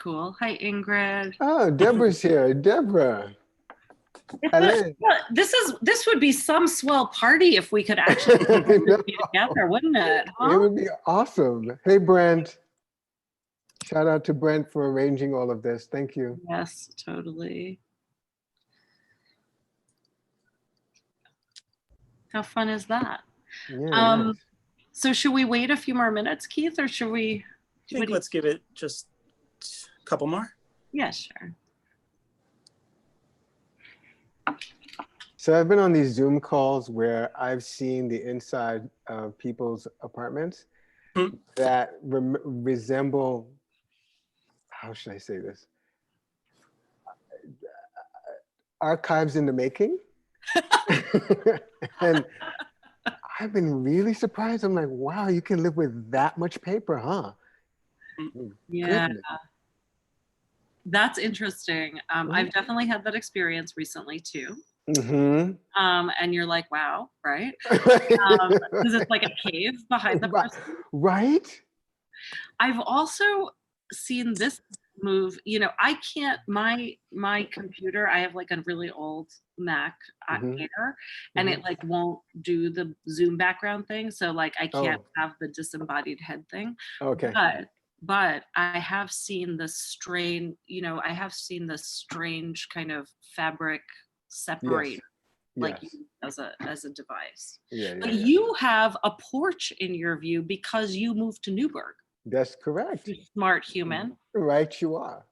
cool. Hi, Ingrid. Oh, Deborah's here. Deborah. This would be some swell party if we could actually be together, wouldn't it? Huh? It would be awesome. Hey, Brent. Shout out to Brent for arranging all of this. Thank you. Yes, totally. How fun is that? Yeah, nice. So should we wait a few more minutes, Keith, or should we? I think let's give it just a couple more. Yeah, sure. So I've been on these Zoom calls where I've seen the inside of people's apartments that resemble, how should I say this? Archives in the making. And I've been really surprised. I'm like, wow, you can live with that much paper, huh? Yeah. Goodness. That's interesting. I've definitely had that experience recently too. And you're like, wow, right? Because it's like a cave behind the person. Right. I've also seen this move. You know, I can't. My computer. I have like a really old Mac Air, and it like won't do the Zoom background thing. So like I can't have the disembodied head thing. Okay. But I have seen the strange, I have seen the strange kind of fabric separate, as a device. But you have a porch in your view because you moved to Newburgh. That's correct. You smart human. Right, you are.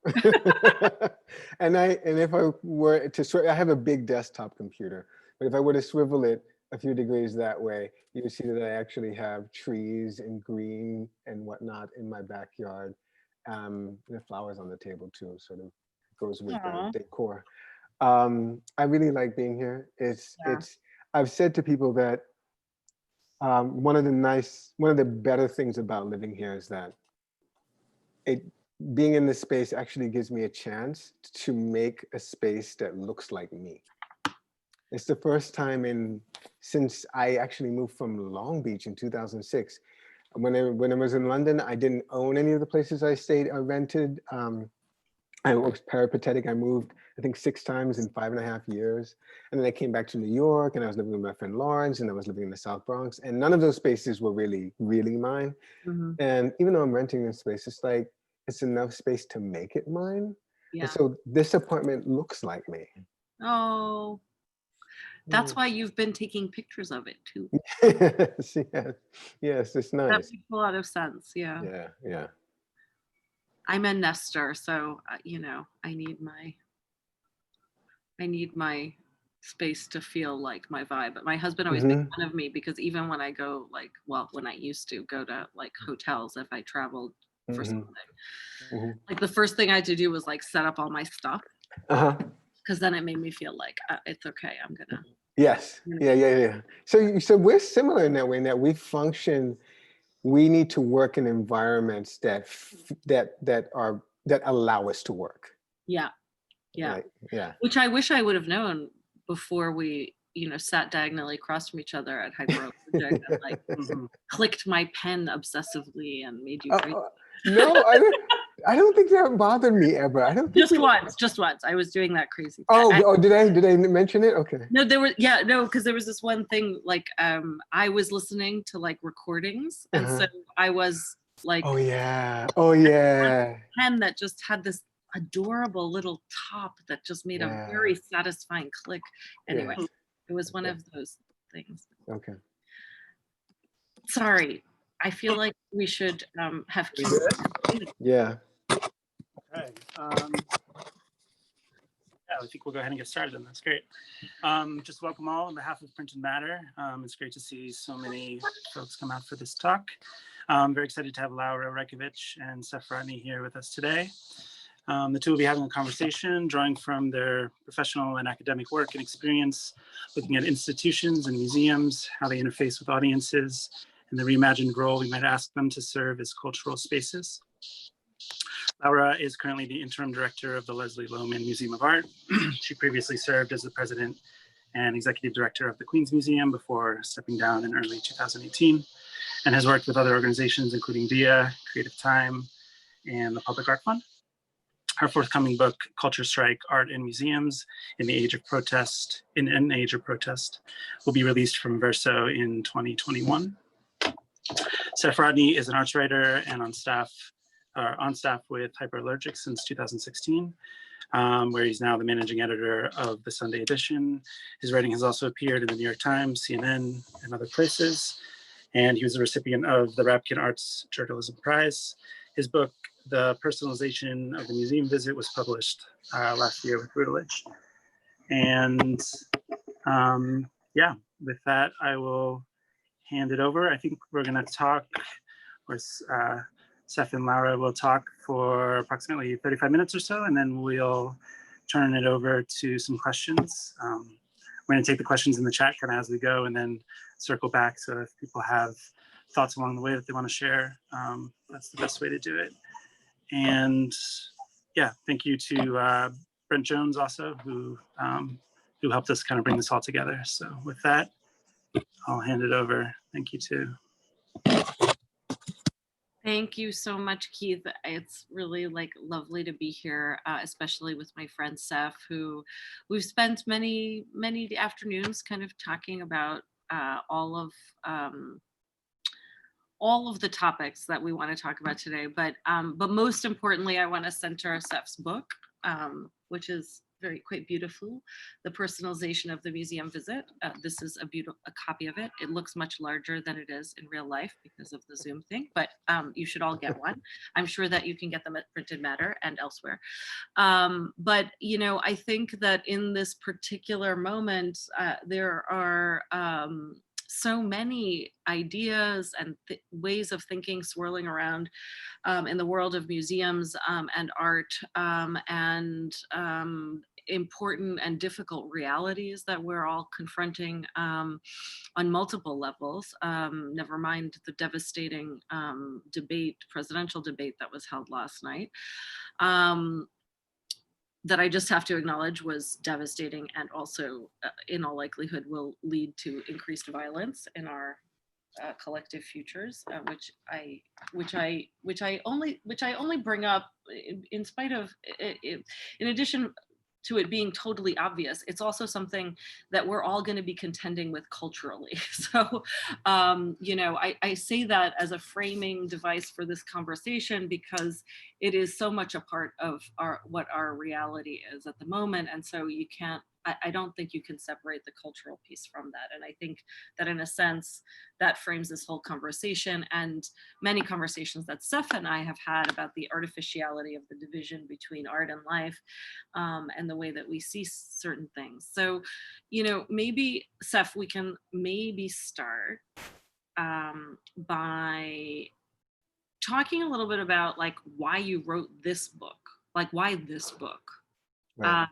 And if I were to, I have a big desktop computer, but if I were to swivel it a few degrees that way, you would see that I actually have trees and green and whatnot in my backyard. The flowers on the table too, sort of goes with the decor. I really like being here. I've said to people that one of the better things about living here is that being in this space actually gives me a chance to make a space that looks like me. It's the first time since I actually moved from Long Beach in 2006. When I was in London, I didn't own any of the places I stayed. I rented. I was peripatetic. I moved, I think, 6 times in 5.5 years. And then I came back to New York and I was living with my friend Lawrence and I was living in the South Bronx. And none of those spaces were really, really mine. And even though I'm renting this space, it's like, it's enough space to make it mine. Yeah. And so this apartment looks like me. Oh, that's why you've been taking pictures of it too. Yes, it's nice. That makes a lot of sense. Yeah. Yeah. I'm a nester, so I need my space to feel like my vibe. But my husband always makes fun of me because even when I go when I used to go to like hotels, if I traveled for something, like the first thing I had to do was like set up all my stuff. Because then it made me feel like it's okay. I'm gonna. Yes. Yeah. So we're similar in that way, in that we function. We need to work in environments that allow us to work. Yeah. Right? Yeah. Which I wish I would have known before we, sat diagonally across from each other at Hyper Project and like clicked my pen obsessively and made you breathe. No, I don't think that bothered me ever. I don't think just once. I was doing that crazy. Did I mention it? Okay. No, because there was this one thing like I was listening to like recordings and so I was like Oh yeah. pen that just had this adorable little top that just made a very satisfying click. Anyway, it was one of those things. Okay. Sorry. I feel like we should have Keith. Yeah. Okay. I think we'll go ahead and get started then. That's great. Just welcome all on behalf of Printed Matter. It's great to see so many folks come out for this talk. I'm very excited to have Raicovich and Seth Rodney here with us today. The two will be having a conversation, drawing from their professional and academic work and experience, looking at institutions and museums, how they interface with audiences, and the reimagined role we might ask them to serve as cultural spaces. Laura is currently the interim director of the Leslie Loman Museum of Art. She previously served as the president and executive director of the Queens Museum before stepping down in early 2018, and has worked with other organizations including DIA, Creative Time, and the Public Art Fund. her forthcoming book, Culture Strike, Art in Museums in the Age of Protest, in an Age of Protest, will be released from Verso in 2021. Seth Rodney is an arts writer and on staff with Hyperallergic since 2016, where he's now the managing editor of the Sunday edition. His writing has also appeared in the New York Times, CNN, and other places. And he was a recipient of the Rapkin Arts Journalism Prize. His book, The Personalization of the Museum Visit, was published last year with Routledge. And yeah, with that, I will hand it over. I think we're gonna talk, or Seph and Laura will talk for approximately 35 minutes or so, and then we'll turn it over to some questions. We're gonna take the questions in the chat kind of as we go, and then circle back. So if people have thoughts along the way that they want to share, that's the best way to do it. And yeah, thank you to Brent Jones also, who helped us kind of bring this all together. So with that, I'll hand it over. Thank you too. Thank you so much, Keith. It's really lovely to be here, especially with my friend Seph, who we've spent many afternoons kind of talking about all of the topics that we want to talk about today. But most importantly, I want to center Seph's book, which is quite beautiful, The Personalization of the Museum Visit. This is a copy of it. It looks much larger than it is in real life because of the Zoom thing, but you should all get one. I'm sure that you can get them at Printed Matter and elsewhere. But I think that in this particular moment, there are so many ideas and ways of thinking swirling around in the world of museums and art and important and difficult realities that we're all confronting on multiple levels, never mind the devastating presidential debate that was held last night. That I just have to acknowledge was devastating and also in all likelihood will lead to increased violence in our collective futures, which I only bring up in spite of in addition to it being totally obvious. It's also something that we're all going to be contending with culturally. So, I say that as a framing device for this conversation because it is so much a part of what our reality is at the moment. And so I don't think you can separate the cultural piece from that. And I think that in a sense, that frames this whole conversation and many conversations that Seph and I have had about the artificiality of the division between art and life and the way that we see certain things. So, maybe Seph, we can maybe start by talking a little bit about why you wrote this book, why this book? Right.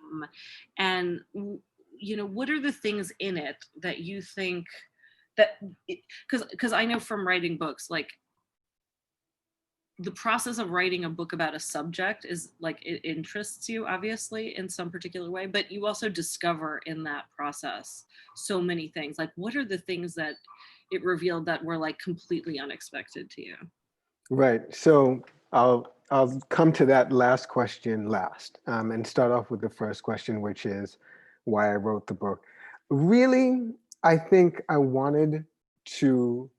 And what are the things in it that you think that, because I know from writing books, the process of writing a book about a subject is it interests you obviously in some particular way, but you also discover in that process so many things. What are the things that it revealed that were completely unexpected to you? Right. So I'll come to that last question last and start off with the first question, which is why I wrote the book. Really, I think I wanted to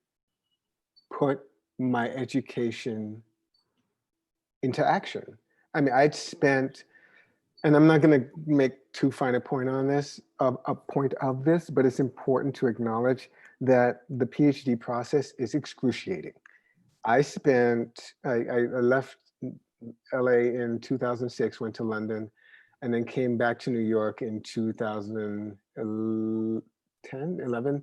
put my education into action. I mean, I'd spent, and I'm not going to make too fine a point on this, a point of this, but it's important to acknowledge that the PhD process is excruciating. I left LA in 2006, went to London, and then came back to New York in 2010, 11,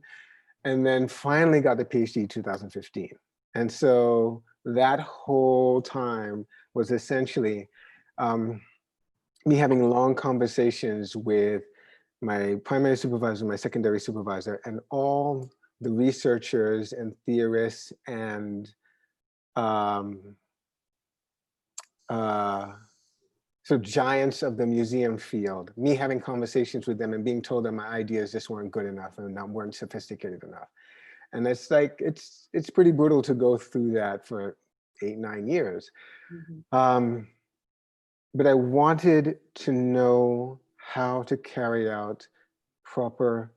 and then finally got the PhD in 2015. And so that whole time was essentially me having long conversations with my primary supervisor, my secondary supervisor, and all the researchers and theorists and so giants of the museum field, me having conversations with them and being told that my ideas just weren't good enough and weren't sophisticated enough. And it's it's pretty brutal to go through that for 8-9 years. Mm-hmm. but I wanted to know how to carry out proper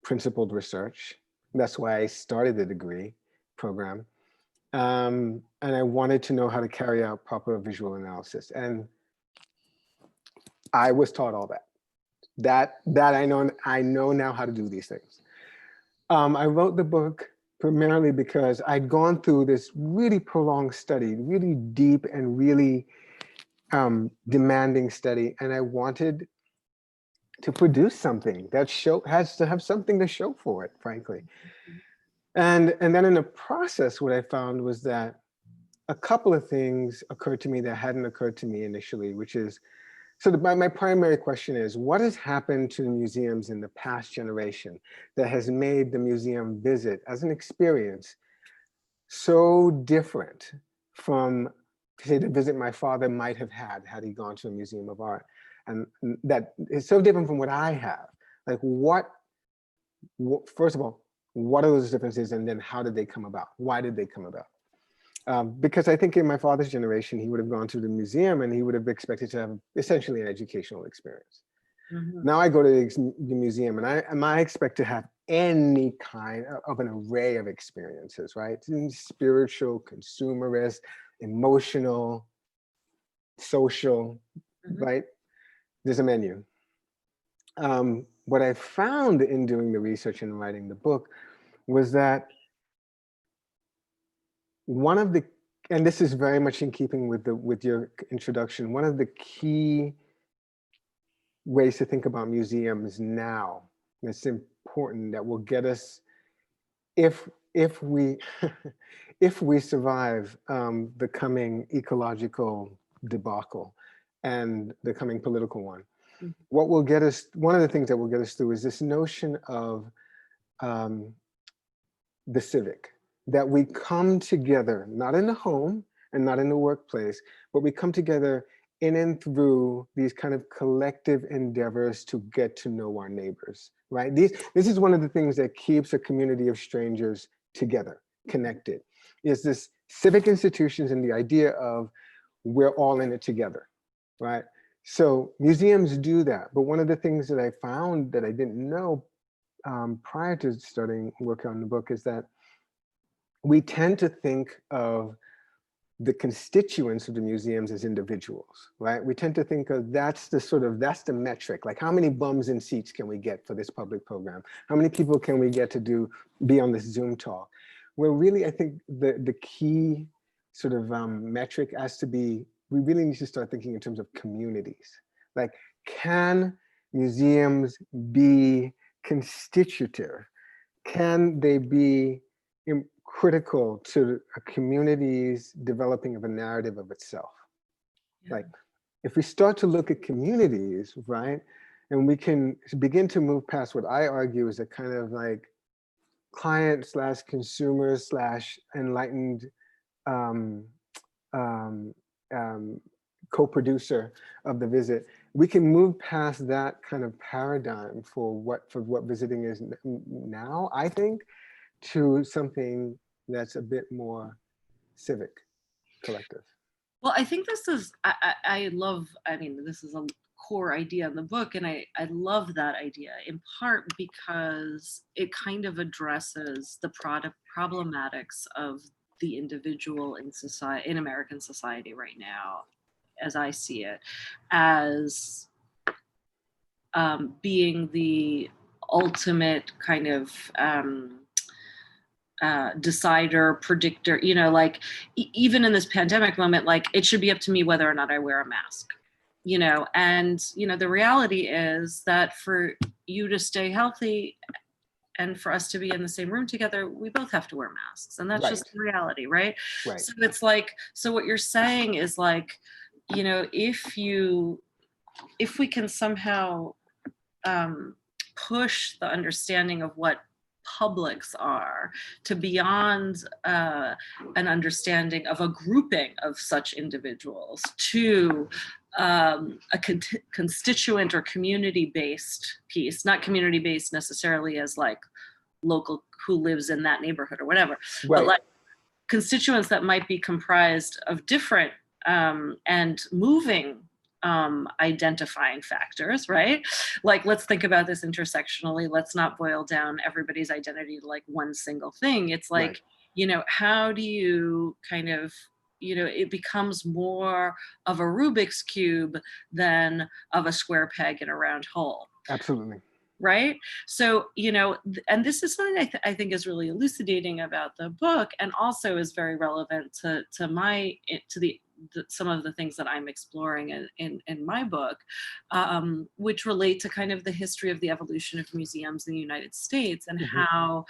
principled research. That's why I started the degree program. And I wanted to know how to carry out proper visual analysis. And I was taught all that. That I know now how to do these things. I wrote the book primarily because I'd gone through this really prolonged study, really deep and really demanding study, and I wanted to produce something that has to have something to show for it, frankly. And then in the process, what I found was that a couple of things occurred to me that hadn't occurred to me initially, which is, so my primary question is, what has happened to the museums in the past generation that has made the museum visit as an experience so different from, say, the visit my father might have had he gone to a museum of art? And that is so different from what I have. Like first of all, what are those differences? And then how did they come about? Why did they come about? Because I think in my father's generation, he would have gone to the museum and he would have expected to have essentially an educational experience. Mm-hmm. Now I go to the museum and I expect to have any kind of an array of experiences, right? Spiritual, consumerist, emotional, social, mm-hmm. right? There's a menu. What I found in doing the research and writing the book was that one of the, and this is very much in keeping with your introduction, one of the key ways to think about museums now that's important, that will get us, if we if we survive the coming ecological debacle and the coming political one, mm-hmm. what will get us, one of the things that will get us through is this notion of the civic. That we come together, not in the home and not in the workplace, but we come together in and through these kind of collective endeavors to get to know our neighbors, right? This is one of the things that keeps a community of strangers together, connected, is this civic institutions and the idea of we're all in it together, right? So museums do that. But one of the things that I found that I didn't know prior to starting work on the book is that we tend to think of the constituents of the museums as individuals, right? We tend to think of that's the metric, like how many bums in seats can we get for this public program? How many people can we get to be on this Zoom talk? Where really, I think the key sort of metric has to be, we really need to start thinking in terms of communities. Like, can museums be constitutive? Can they be critical to a community's developing of a narrative of itself? Yeah. Like, if we start to look at communities, right, and we can begin to move past what I argue is a kind of like client / consumer / enlightened co-producer of the visit, we can move past that kind of paradigm for what visiting is now, I think, to something that's a bit more civic, collective. Well, I think this is, I love, I mean, this is a core idea in the book, and I love that idea in part because it kind of addresses the problematics of the individual in society, in American society right now, as I see it, as being the ultimate kind of decider, predictor, you know, like even in this pandemic moment, like it should be up to me whether or not I wear a mask, you know, and, you know, the reality is that for you to stay healthy and for us to be in the same room together, we both have to wear masks. And that's right. Just the reality, right? So it's like, so what you're saying is like, you know, if we can somehow push the understanding of what publics are to beyond an understanding of a grouping of such individuals to a constituent or community-based piece, not community-based necessarily as like local who lives in that neighborhood or whatever, right. But like constituents that might be comprised of different and moving identifying factors, right? Like, let's think about this intersectionally. Let's not boil down everybody's identity to like one single thing. It's like, Right. you know, how do you kind of, you know, it becomes more of a Rubik's cube than of a square peg in a round hole. Absolutely. Right. So, you know, and this is something I think is really elucidating about the book, and also is very relevant to some of the things that I'm exploring in my book, which relate to kind of the history of the evolution of museums in the United States, and how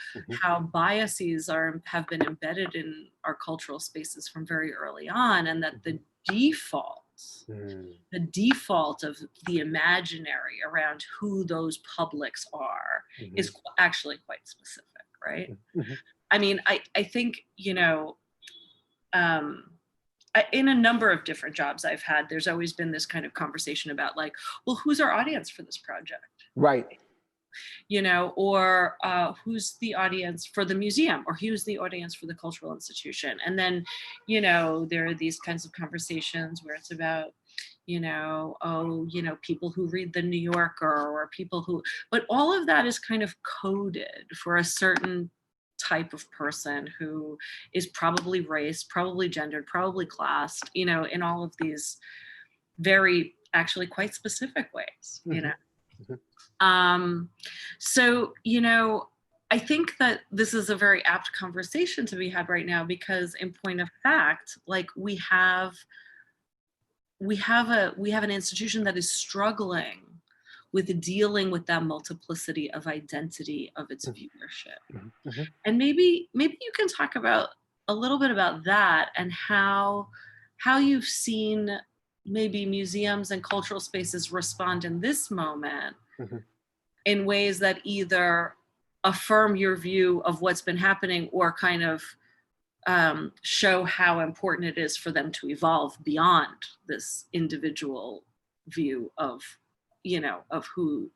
biases have been embedded in our cultural spaces from very early on, and that the default of the imaginary around who those publics are is actually quite specific, right? I mean, I think, you know, in a number of different jobs I've had, there's always been this kind of conversation about like, well, who's our audience for this project? Right. You know, or who's the audience for the museum, or who's the audience for the cultural institution? And then, you know, there are these kinds of conversations where it's about, you know, oh, you know, people who read the New Yorker, or people who, but all of that is kind of coded for a certain type of person who is probably race, probably gendered, probably classed, you know, in all of these very actually quite specific ways, you know. So, you know, I think that this is a very apt conversation to be had right now, because in point of fact, like we have an institution that is struggling with dealing with that multiplicity of identity of its viewership. And maybe you can talk about a little bit about that, and how you've seen maybe museums and cultural spaces respond in this moment in ways that either affirm your view of what's been happening, or kind of show how important it is for them to evolve beyond this individual view of, you know, of who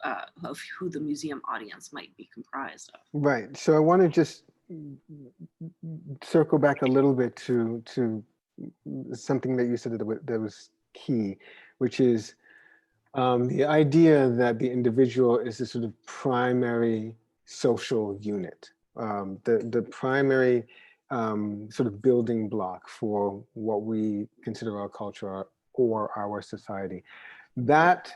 the museum audience might be comprised of. Right. So I want to just circle back a little bit to something that you said that was key, which is the idea that the individual is the sort of primary social unit, the primary sort of building block for what we consider our culture or our society. That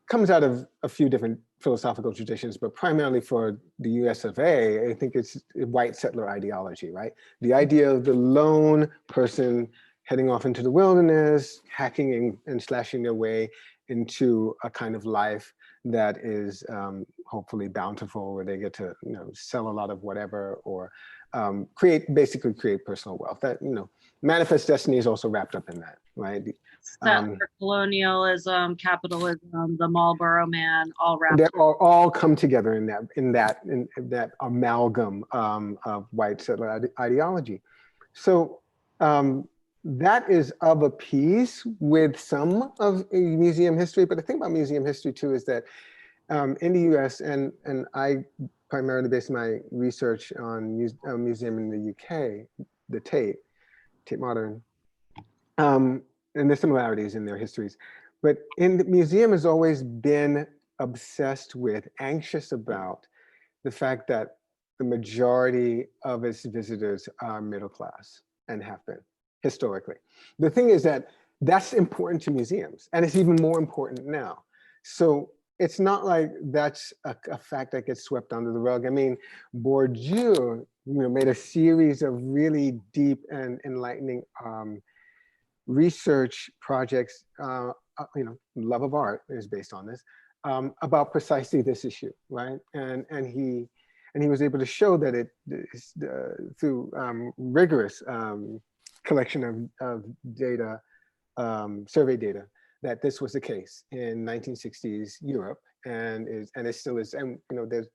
comes out of a few different philosophical traditions, but primarily for the US of A, I think it's white settler ideology, right? The idea of the lone person heading off into the wilderness, hacking and slashing their way into a kind of life that is hopefully bountiful, where they get to, you know, sell a lot of whatever, or basically create personal wealth. That, you know, manifest destiny is also wrapped up in that, right? For colonialism, capitalism, the Marlboro Man, all wrapped. They all come together in that amalgam of white settler ideology. So that is of a piece with some of museum history. But the thing about museum history too is that in the US, and I primarily based my research on museum in the UK, the Tate Modern, and there's similarities in their histories. But in the museum has always been obsessed with, anxious about the fact that the majority of its visitors are middle class and have been historically. The thing is that that's important to museums, and it's even more important now. So it's not like that's a fact that gets swept under the rug. I mean, Bourdieu, made a series of really deep and enlightening research projects. Love of Art is based on this, about precisely this issue, right? And he was able to show that it through rigorous collection of data, survey data, that this was the case in 1960s Europe, and it still is. And there's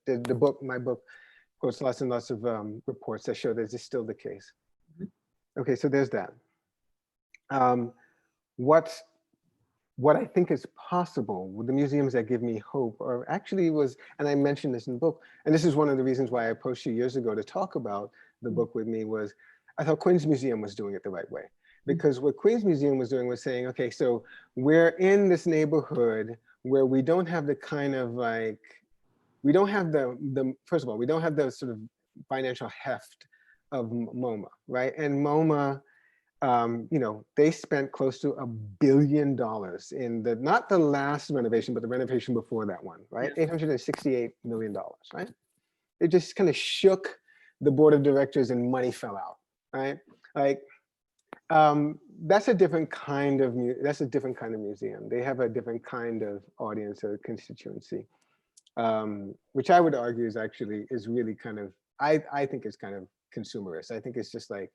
my book quotes lots and lots of reports that show that this is still the case. Okay, so there's that. What I think is possible with the museums that give me hope, or actually was, and I mentioned this in the book, and this is one of the reasons why I approached you years ago to talk about the book with me, was I thought Quinn's Museum was doing it the right way. because what Queens Museum was doing was saying, okay, so we're in this neighborhood where we don't have the kind of like, we don't have the first of all, we don't have the sort of financial heft of MoMA, right? And MoMA, you know, they spent close to $1 billion in the, not the last renovation, but the renovation before that one, right? $868 million, right? It just kind of shook the board of directors and money fell out, right? Like, that's a different kind of museum. They have a different kind of audience or constituency, which I would argue is really kind of, I think it's kind of consumerist. I think it's just like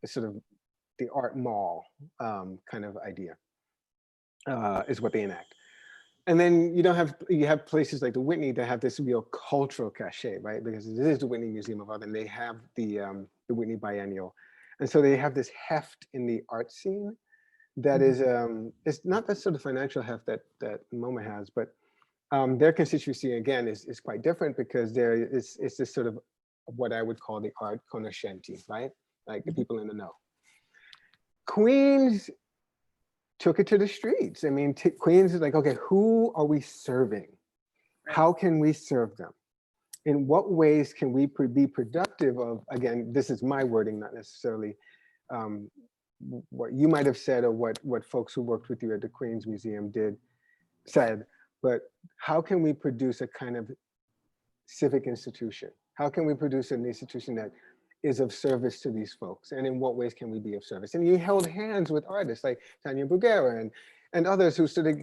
a sort of the art mall kind of idea is what they enact. And then you have places like the Whitney that have this real cultural cachet, right? Because it is the Whitney Museum of Art, and they have the Whitney Biennial, and so they have this heft in the art scene that is it's not that sort of financial heft that MoMA has, but their constituency again is quite different because it's this sort of what I would call the art conoscenti, right? Like the people in the know. Queens took it to the streets. I mean, Queens is like, okay, who are we serving? Right. How can we serve them? In what ways can we be productive of, again, this is my wording, not necessarily what you might have said or what folks who worked with you at the Queens Museum said, but how can we produce a kind of civic institution? How can we produce an institution that is of service to these folks? And in what ways can we be of service? And you held hands with artists like Tanya Bruguera and others who sort of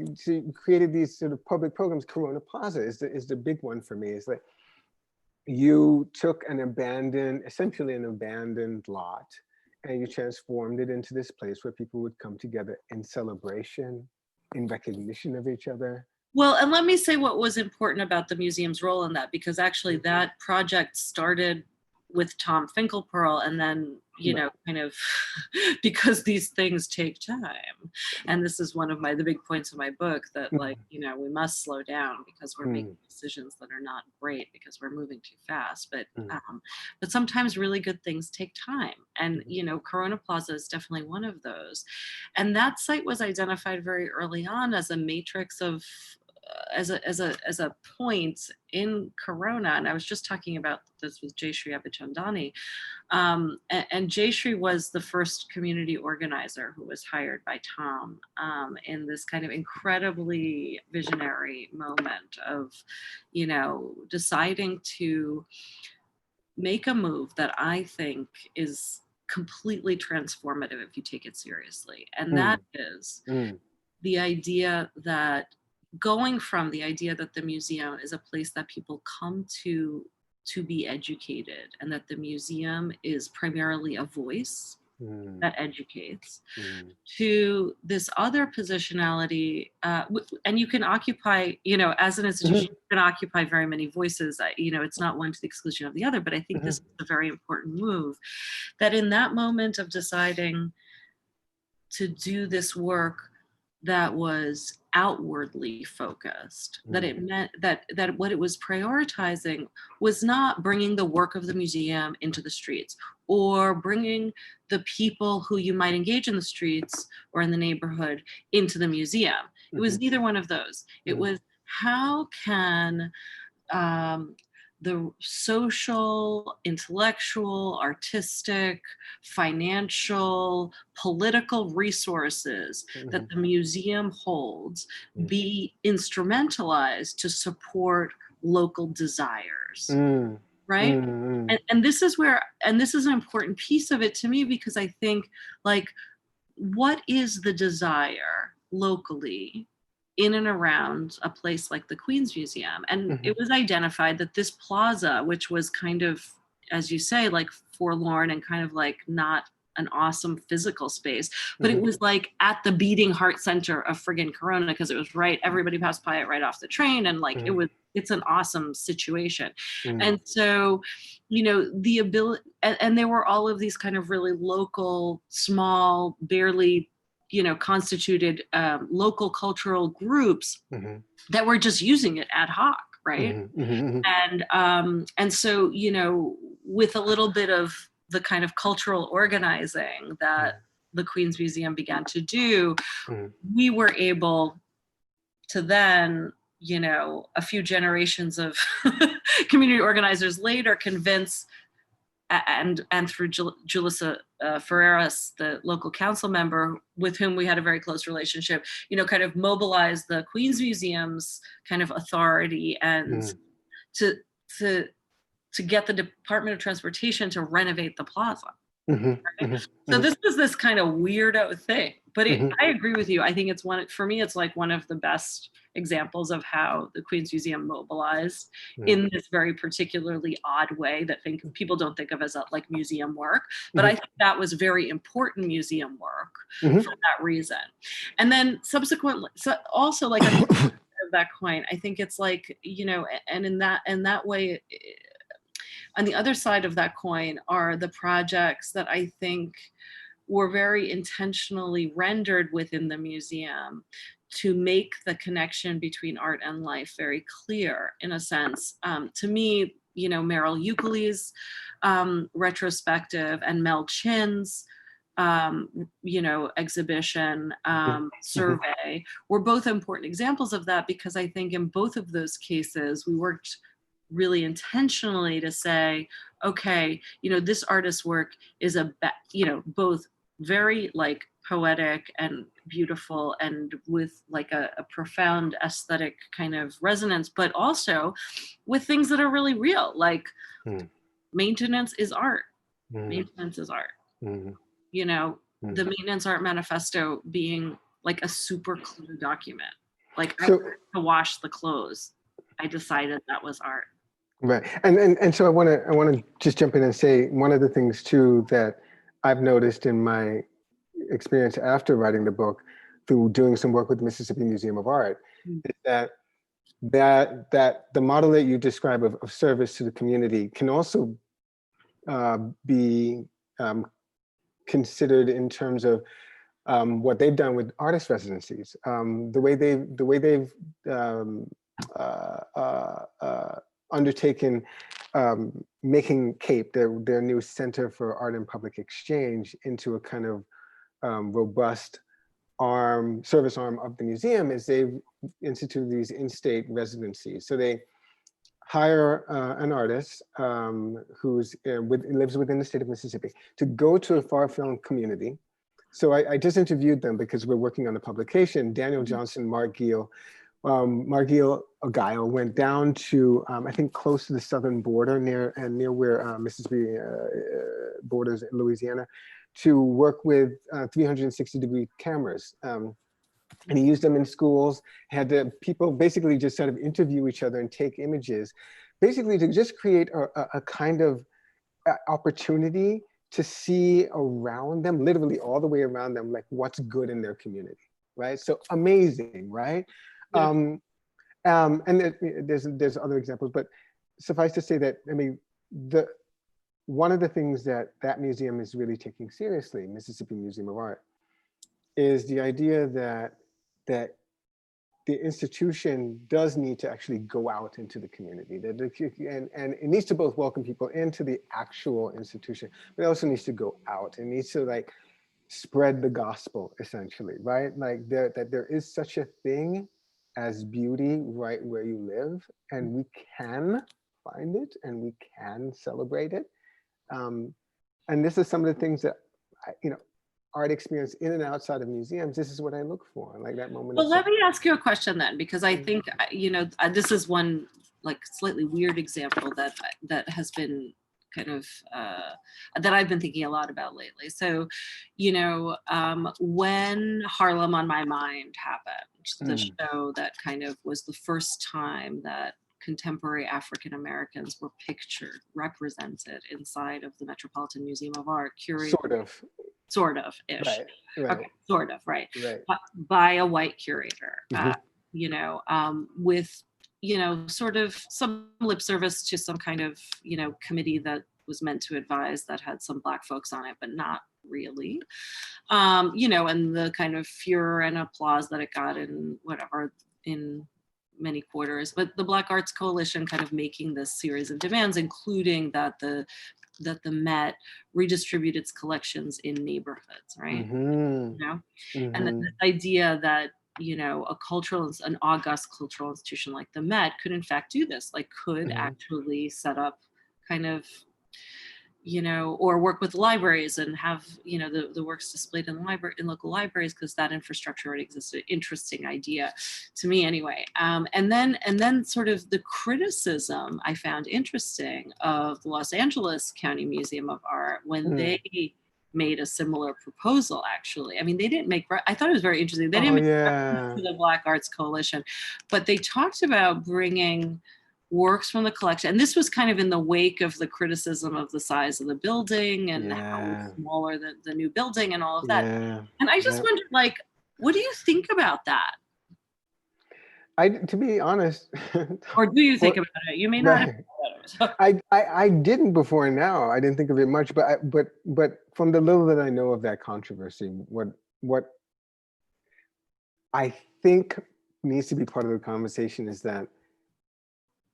created these sort of public programs. Corona Plaza is the big one for me. It's like you took essentially an abandoned lot, and you transformed it into this place where people would come together in celebration, in recognition of each other. Well, and let me say what was important about the museum's role in that, because actually that project started with Tom Finkelpearl, and then, you know, kind of because these things take time. And this is one of the big points of my book, that like, you know, we must slow down because we're making decisions that are not great because we're moving too fast. But sometimes really good things take time. And, you know, Corona Plaza is definitely one of those. And that site was identified very early on as a matrix of as a point in Corona. And I was just talking about this with Jayshree Abichandani. And Jayshree was the first community organizer who was hired by Tom in this kind of incredibly visionary moment of, you know, deciding to make a move that I think is completely transformative if you take it seriously. And that is the idea that going from the idea that the museum is a place that people come to be educated, and that the museum is primarily a voice that educates, to this other positionality, and you can occupy, you know, as an institution, you can occupy very many voices. You know, it's not one to the exclusion of the other, but I think this is a very important move, that in that moment of deciding to do this work that was outwardly focused, that it meant that what it was prioritizing was not bringing the work of the museum into the streets, or bringing the people who you might engage in the streets or in the neighborhood into the museum. It was neither one of those. It was, how can the social, intellectual, artistic, financial, political resources that the museum holds be instrumentalized to support local desires, right? And this is where, and this is an important piece of it to me, because I think, like, what is the desire locally in and around a place like the Queens Museum? And it was identified that this plaza, which was kind of, as you say, like forlorn and kind of like not an awesome physical space, but it was like at the beating heart center of friggin' Corona, because it was right, everybody passed by it right off the train, and like it's an awesome situation. And so, you know, the ability, and there were all of these kind of really local, small, barely, you know, constituted local cultural groups that were just using it ad hoc, right? And so, you know, with a little bit of the kind of cultural organizing that the Queen's Museum began to do, we were able to then, you know, a few generations of community organizers later convince, and through Julissa Ferreras, the local council member with whom we had a very close relationship, you know, kind of mobilize the Queen's Museum's kind of authority and to get the Department of Transportation to renovate the plaza. Right? So this was this kind of weirdo thing, but I agree with you. I think it's for me, it's like one of the best examples of how the Queen's Museum mobilized in this very particularly odd way that people don't think of as like museum work, but I think that was very important museum work for that reason. And then subsequently, so also like of that coin, I think it's like, you know, and in that way, on the other side of that coin are the projects that I think were very intentionally rendered within the museum to make the connection between art and life very clear, in a sense. To me, you know, Meryl Euclid's retrospective and Mel Chin's you know, exhibition, survey were both important examples of that, because I think in both of those cases, we worked really intentionally to say, okay, you know, this artist's work is you know, both very like poetic and beautiful and with like a profound aesthetic kind of resonance, but also with things that are really real, like maintenance is art. Maintenance is art. You know, the Maintenance Art Manifesto being like a super clear document. Like, I had to wash the clothes. I decided that was art. Right, and so I want to just jump in and say one of the things too that I've noticed in my experience after writing the book, through doing some work with the Mississippi Museum of Art, is that the model that you describe of service to the community can also be considered in terms of what they've done with artist residencies, the way they've undertaken making CAPE, their new Center for Art and Public Exchange, into a kind of robust service arm of the museum, is they've instituted these in-state residencies. So they hire an artist who lives within the state of Mississippi to go to a far-flung community. So I just interviewed them because we're working on the publication. Daniel Johnson, Mark Gill Guile went down to, I think, close to the southern border, near where Mississippi borders Louisiana, to work with 360-degree cameras. And he used them in schools, had the people basically just sort of interview each other and take images, basically to just create a kind of opportunity to see around them, literally all the way around them, like what's good in their community, right? So amazing, right? And there's other examples, but suffice to say that, I mean, one of the things that museum is really taking seriously, Mississippi Museum of Art, is the idea that the institution does need to actually go out into the community, and it needs to both welcome people into the actual institution, but it also needs to go out. It needs to like spread the gospel, essentially, right? Like that there is such a thing as beauty right where you live, and we can find it and we can celebrate it. And this is some of the things that art experience in and outside of museums. This is what I look for, like that moment. Well, let me ask you a question then, because I think, this is one like slightly weird example that has been kind of, that I've been thinking a lot about lately. So, when Harlem on My Mind happened, the show that kind of was the first time that contemporary African Americans were represented inside of the Metropolitan Museum of Art, curated. Sort of ish. Right. Okay, sort of, right. By a white curator, with, sort of some lip service to some kind of, committee that was meant to advise that had some Black folks on it, but not really. And the kind of furor and applause that it got in many quarters, but the Black Arts Coalition kind of making this series of demands, including that the that the Met redistribute its collections in neighborhoods, right? You know, and this idea that, you know, an august cultural institution like the Met could in fact do this, like could actually set up kind of, you know, or work with libraries and have, you know, the works displayed in local libraries, because that infrastructure already existed. Interesting idea to me anyway. And then sort of the criticism I found interesting of the Los Angeles County Museum of Art when they made a similar proposal, actually. I mean, they didn't make, I thought it was very interesting. They didn't make reference to the Black Arts Coalition, but they talked about bringing works from the collection. And this was kind of in the wake of the criticism of the size of the building and how smaller the new building and all of that. And I just wondered, like, what do you think about that? To be honest, or do you think about it? You may not have thought about it. I didn't before now. I didn't think of it much, but from the little that I know of that controversy, what I think needs to be part of the conversation is that,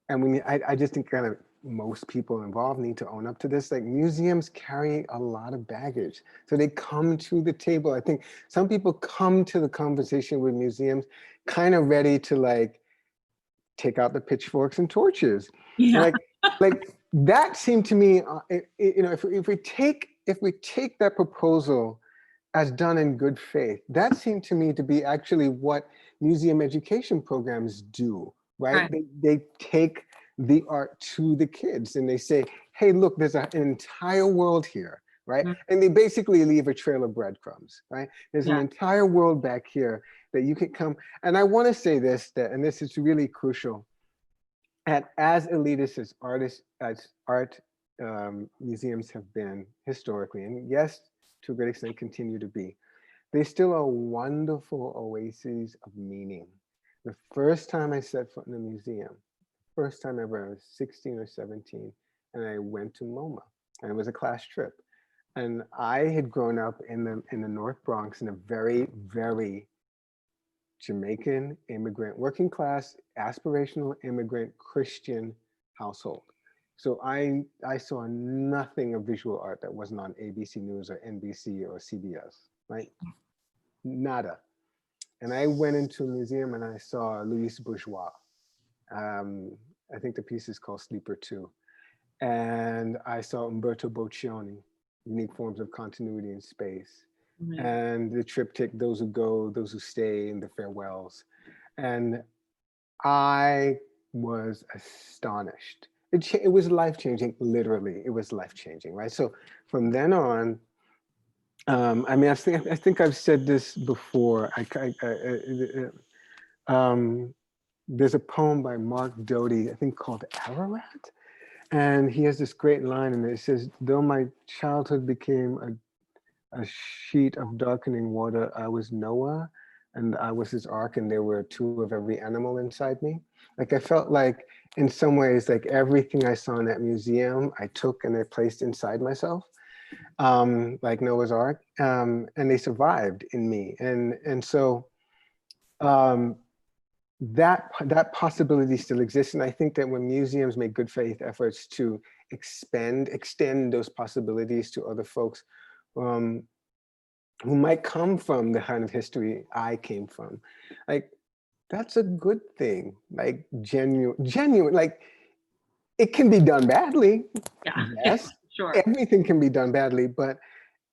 and I just think kind of most people involved need to own up to this. Like, museums carry a lot of baggage. So they come to the table. I think some people come to the conversation with museums kind of ready to like take out the pitchforks and torches. Yeah. Like that seemed to me, you know, if we take that proposal as done in good faith, that seemed to me to be actually what museum education programs do. Right? They take the art to the kids and they say, hey, look, there's an entire world here, right? And they basically leave a trail of breadcrumbs, right? There's an entire world back here that you can come. And I want to say this, and this is really crucial, as elitist as art museums have been historically, and yes, to a great extent continue to be, they still are wonderful oases of meaning. The first time I set foot in a museum, first time ever, I was 16 or 17, and I went to MoMA, and it was a class trip. And I had grown up in the North Bronx in a very, very Jamaican immigrant, working class, aspirational immigrant Christian household. So I saw nothing of visual art that wasn't on ABC News or NBC or CBS, right? Nada. And I went into a museum and I saw Louis Bourgeois. I think the piece is called Sleeper 2. And I saw Umberto Boccioni, Unique Forms of Continuity in Space. And the triptych, Those Who Go, Those Who Stay, and the Farewells. And I was astonished. It was life-changing, literally. It was life-changing, right? So from then on, I mean, I think I've said this before. There's a poem by Mark Doty, I think called Ararat. And he has this great line in it. It says, though my childhood became a sheet of darkening water, I was Noah and I was his ark, and there were two of every animal inside me. Like, I felt like in some ways, like everything I saw in that museum, I took and I placed inside myself. Like Noah's Ark, and they survived in me. And so that possibility still exists. And I think that when museums make good faith efforts to extend those possibilities to other folks who might come from the kind of history I came from, like, that's a good thing. Like, genuine, like, it can be done badly. Yes. Sure. Everything can be done badly, but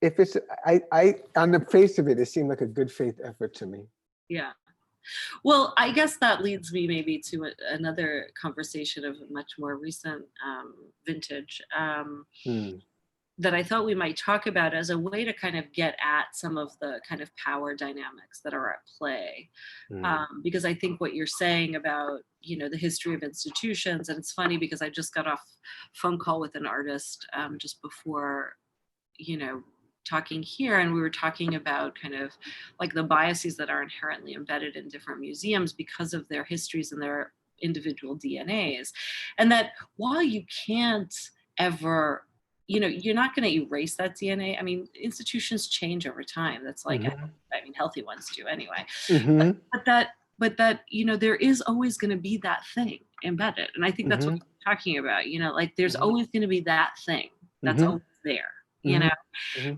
if it's, I on the face of it, it seemed like a good faith effort to me. Yeah. Well, I guess that leads me maybe to another conversation of a much more recent vintage that I thought we might talk about as a way to kind of get at some of the kind of power dynamics that are at play. Because I think what you're saying about, you know, the history of institutions, and it's funny because I just got off a phone call with an artist just before, you know, talking here, and we were talking about kind of like the biases that are inherently embedded in different museums because of their histories and their individual DNAs. And that while you can't ever, you know, you're not going to erase that DNA. I mean, institutions change over time. That's like, I mean, healthy ones do anyway. But that, you know, there is always going to be that thing embedded. And I think that's what we're talking about, you know, like there's always going to be that thing That's always there, you know?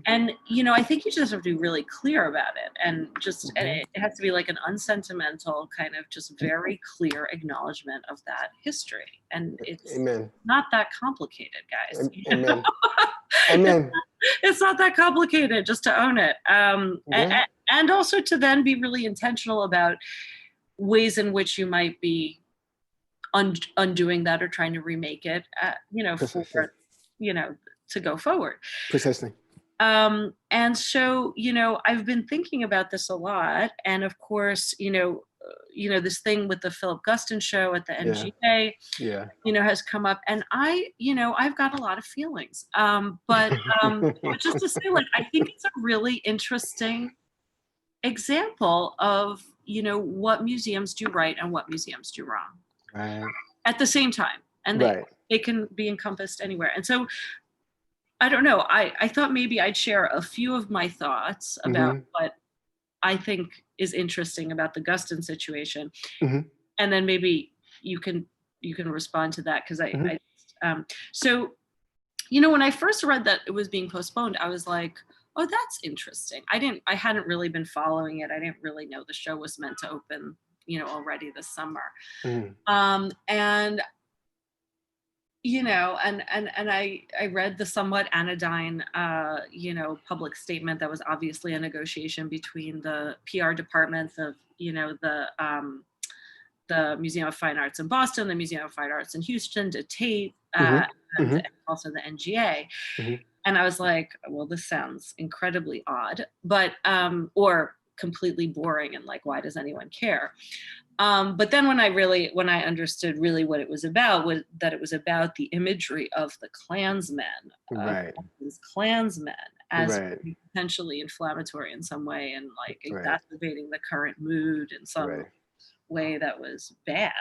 And, you know, I think you just have to be really clear about it, and just, and it has to be like an unsentimental kind of just very clear acknowledgement of that history. And it's not that complicated, guys. Amen. Amen. It's not that complicated just to own it. And also to then be really intentional about ways in which you might be undoing that or trying to remake it, you know, for, you know, to go forward. Precisely. And so, you know, I've been thinking about this a lot. And of course, you know, this thing with the Philip Guston show at the NGA, you know, has come up, and you know, I've got a lot of feelings. But just to say, like, I think it's a really interesting example of, you know, what museums do right and what museums do wrong at the same time. And they can be encompassed anywhere. And so I don't know, I thought maybe I'd share a few of my thoughts about what I think is interesting about the Guston situation. And then maybe you can respond to that, because so, you know, when I first read that it was being postponed, I was like, oh, that's interesting. I hadn't really been following it. I didn't really know the show was meant to open, you know, already this summer. And, you know, and I read the somewhat anodyne, you know, public statement that was obviously a negotiation between the PR departments of, you know, the Museum of Fine Arts in Boston, the Museum of Fine Arts in Houston, to Tate, and also the NGA. And I was like, well, this sounds incredibly odd, but, or completely boring, and like, why does anyone care? But then when I understood really what it was about, was that it was about the imagery of the Klansmen, Klansmen as potentially inflammatory in some way, and like exacerbating the current mood in some way that was bad.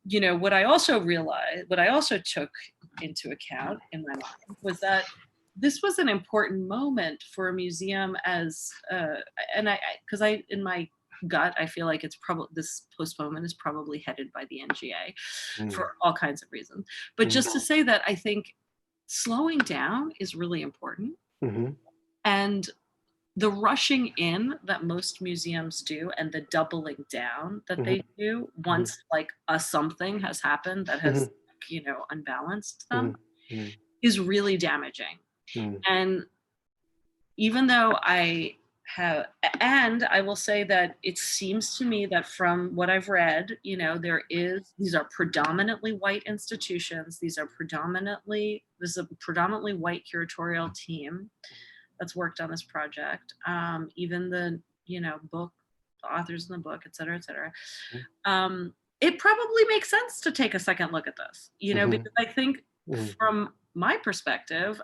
You know, what I also took into account in my mind was that this was an important moment for a museum, as and because in my gut, I feel like it's probably, this postponement is probably headed by the NGA for all kinds of reasons. But just to say that I think slowing down is really important. And the rushing in that most museums do, and the doubling down that they do once like something has happened that has, you know, unbalanced them, is really damaging. And even though I will say that it seems to me that from what I've read, you know, these are predominantly white institutions. This is a predominantly white curatorial team that's worked on this project. Even the, you know, the authors in the book, et cetera, et cetera. It probably makes sense to take a second look at this, you know, because I think from my perspective,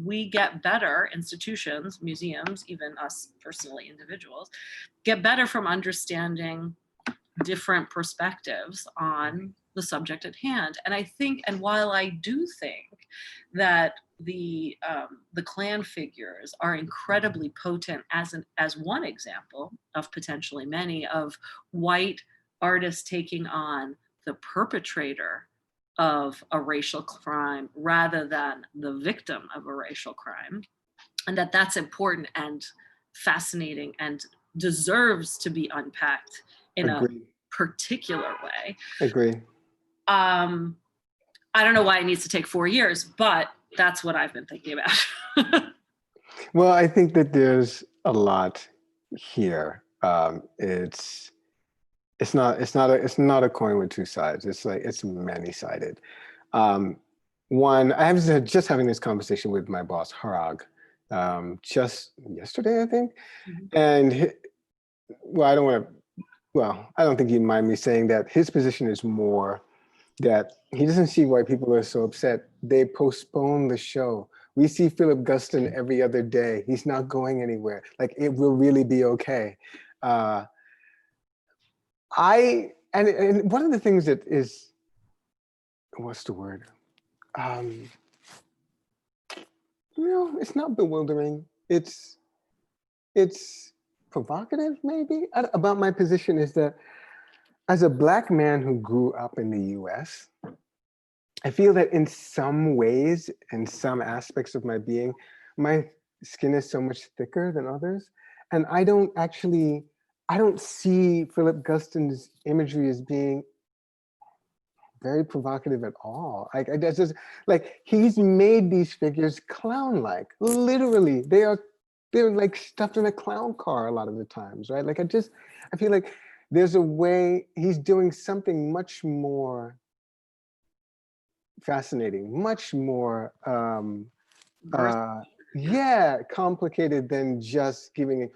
we get better, institutions, museums, even us personally, individuals, get better from understanding different perspectives on the subject at hand. And I think, and while I do think that the Klan figures are incredibly potent as one example of potentially many of white artists taking on the perpetrator of a racial crime rather than the victim of a racial crime, and that's important and fascinating and deserves to be unpacked in a particular way. I don't know why it needs to take 4 years, but that's what I've been thinking about. Well, I think that there's a lot here. It's not a coin with two sides. It's many-sided. One, I was just having this conversation with my boss, Harag, just yesterday, I think. And I don't think he'd mind me saying that his position is more that he doesn't see why people are so upset. They postpone the show. We see Philip Guston every other day. He's not going anywhere. Like, it will really be okay. And one of the things that is, what's the word? It's not bewildering. It's provocative, maybe, about my position is that as a Black man who grew up in the US, I feel that in some ways, in some aspects of my being, my skin is so much thicker than others. And I don't see Philip Guston's imagery as being very provocative at all. Like, that's just, like, he's made these figures clown-like. Literally, they're like stuffed in a clown car a lot of the times, right? Like, I feel like there's a way he's doing something much more fascinating, much more yeah, complicated than just giving it.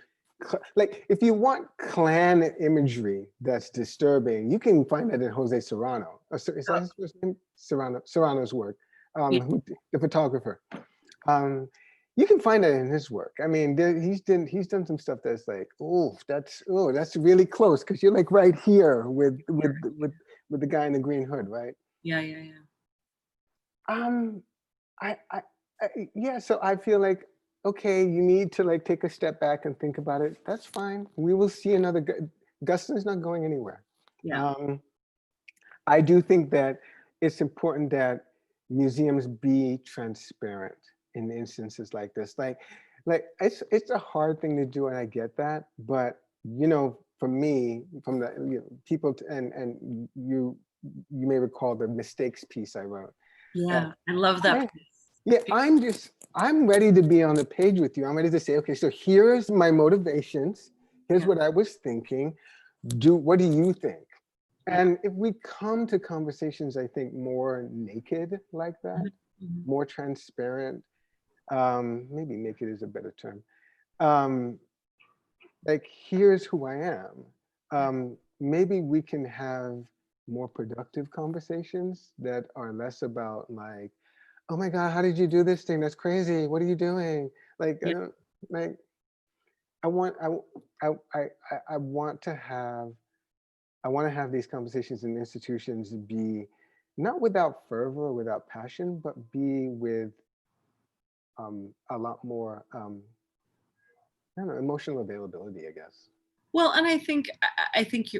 Like, if you want clan imagery that's disturbing, you can find that in Jose Serrano. Is that his first name? Serrano's work, Yeah. the photographer. You can find that in his work. I mean, he's done some stuff that's like, that's really close, because you're like right here with the guy in the green hood, right? Yeah. Yeah, so I feel like, okay, you need to like take a step back and think about it. That's fine. We will see another. Guston's not going anywhere. Yeah. I do think that it's important that museums be transparent in instances like this. Like it's a hard thing to do, and I get that. But for me, from the people, and you may recall the mistakes piece I wrote. Yeah, I love that. Yeah, I'm ready to be on the page with you. I'm ready to say, okay, so here's my motivations. Here's what I was thinking. What do you think? And if we come to conversations, I think more naked like that, more transparent, maybe naked is a better term. Like, here's who I am. Maybe we can have more productive conversations that are less about like, oh my God, how did you do this thing? That's crazy. What are you doing? Like, I don't like, I want to have these conversations in institutions be not without fervor or without passion, but be with a lot more, I don't know, emotional availability, I guess. Well, and I think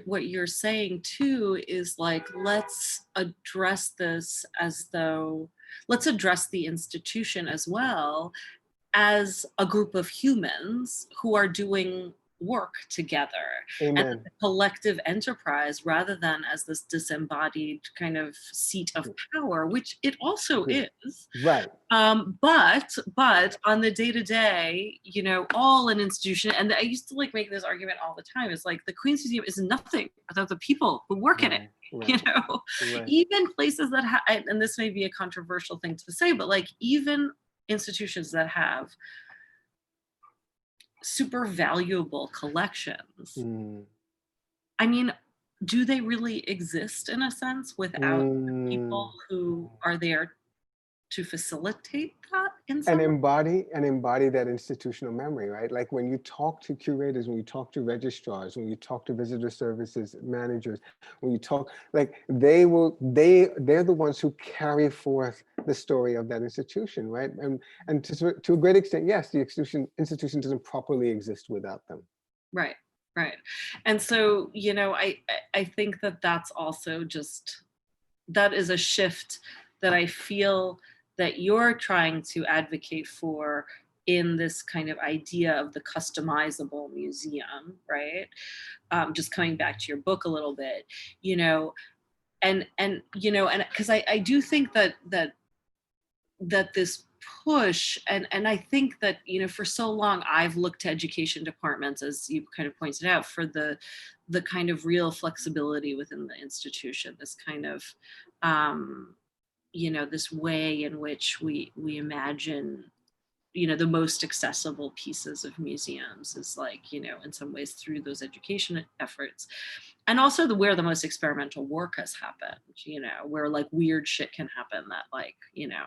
what you're saying too is like, let's address this as though, let's address the institution as well as a group of humans who are doing work together. Amen. And a collective enterprise, rather than as this disembodied kind of seat of power, which it also is. Right. But on the day-to-day, all an institution, and I used to like make this argument all the time, is like the Queen's Museum is nothing without the people who work in it. Right. Even places that have, and this may be a controversial thing to say, but like even institutions that have super valuable collections, I mean, do they really exist in a sense without the people who are there to facilitate that in some and embody that institutional memory, right? Like when you talk to curators, when you talk to registrars, when you talk to visitor services managers, when you talk, like they're the ones who carry forth the story of that institution, right? And to a great extent, yes, the institution doesn't properly exist without them. Right. And so, I think that that's also that is a shift that I feel that you're trying to advocate for in this kind of idea of the customizable museum, right? Just coming back to your book a little bit, and because I do think that this push, and I think that for so long I've looked to education departments, as you kind of pointed out, for the kind of real flexibility within the institution, this kind of this way in which we imagine the most accessible pieces of museums is like, in some ways through those education efforts. And also where the most experimental work has happened, where like weird shit can happen that like,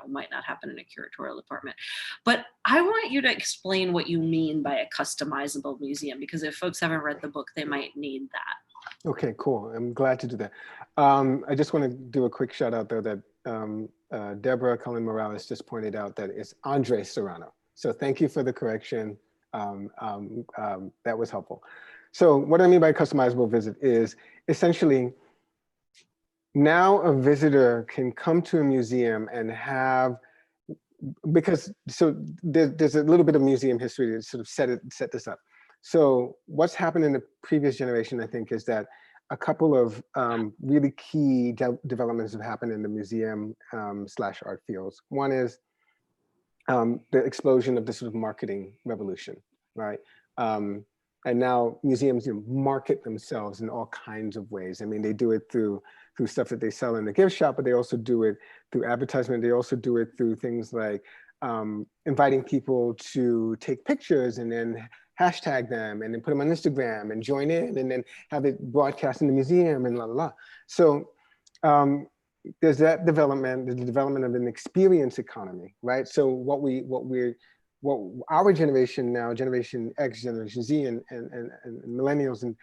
might not happen in a curatorial department. But I want you to explain what you mean by a customizable museum, because if folks haven't read the book, they might need that. Okay, cool. I'm glad to do that. I just want to do a quick shout out though that Deborah Cullen Morales just pointed out that it's Andre Serrano. So thank you for the correction. That was helpful. So what I mean by customizable visit is essentially now a visitor can come to a museum and have, because so there's a little bit of museum history to sort of set this up. So what's happened in the previous generation, I think, is that a couple of really key developments have happened in the museum slash art fields. One is the explosion of the sort of marketing revolution, right? And now museums, you know, market themselves in all kinds of ways. I mean, they do it through stuff that they sell in the gift shop, but they also do it through advertisement. They also do it through things like inviting people to take pictures and then hashtag them and then put them on Instagram and join in and then have it broadcast in the museum and la la la. So there's that development, the development of an experience economy, right? So what our generation now, Generation X, Generation Z, and millennials and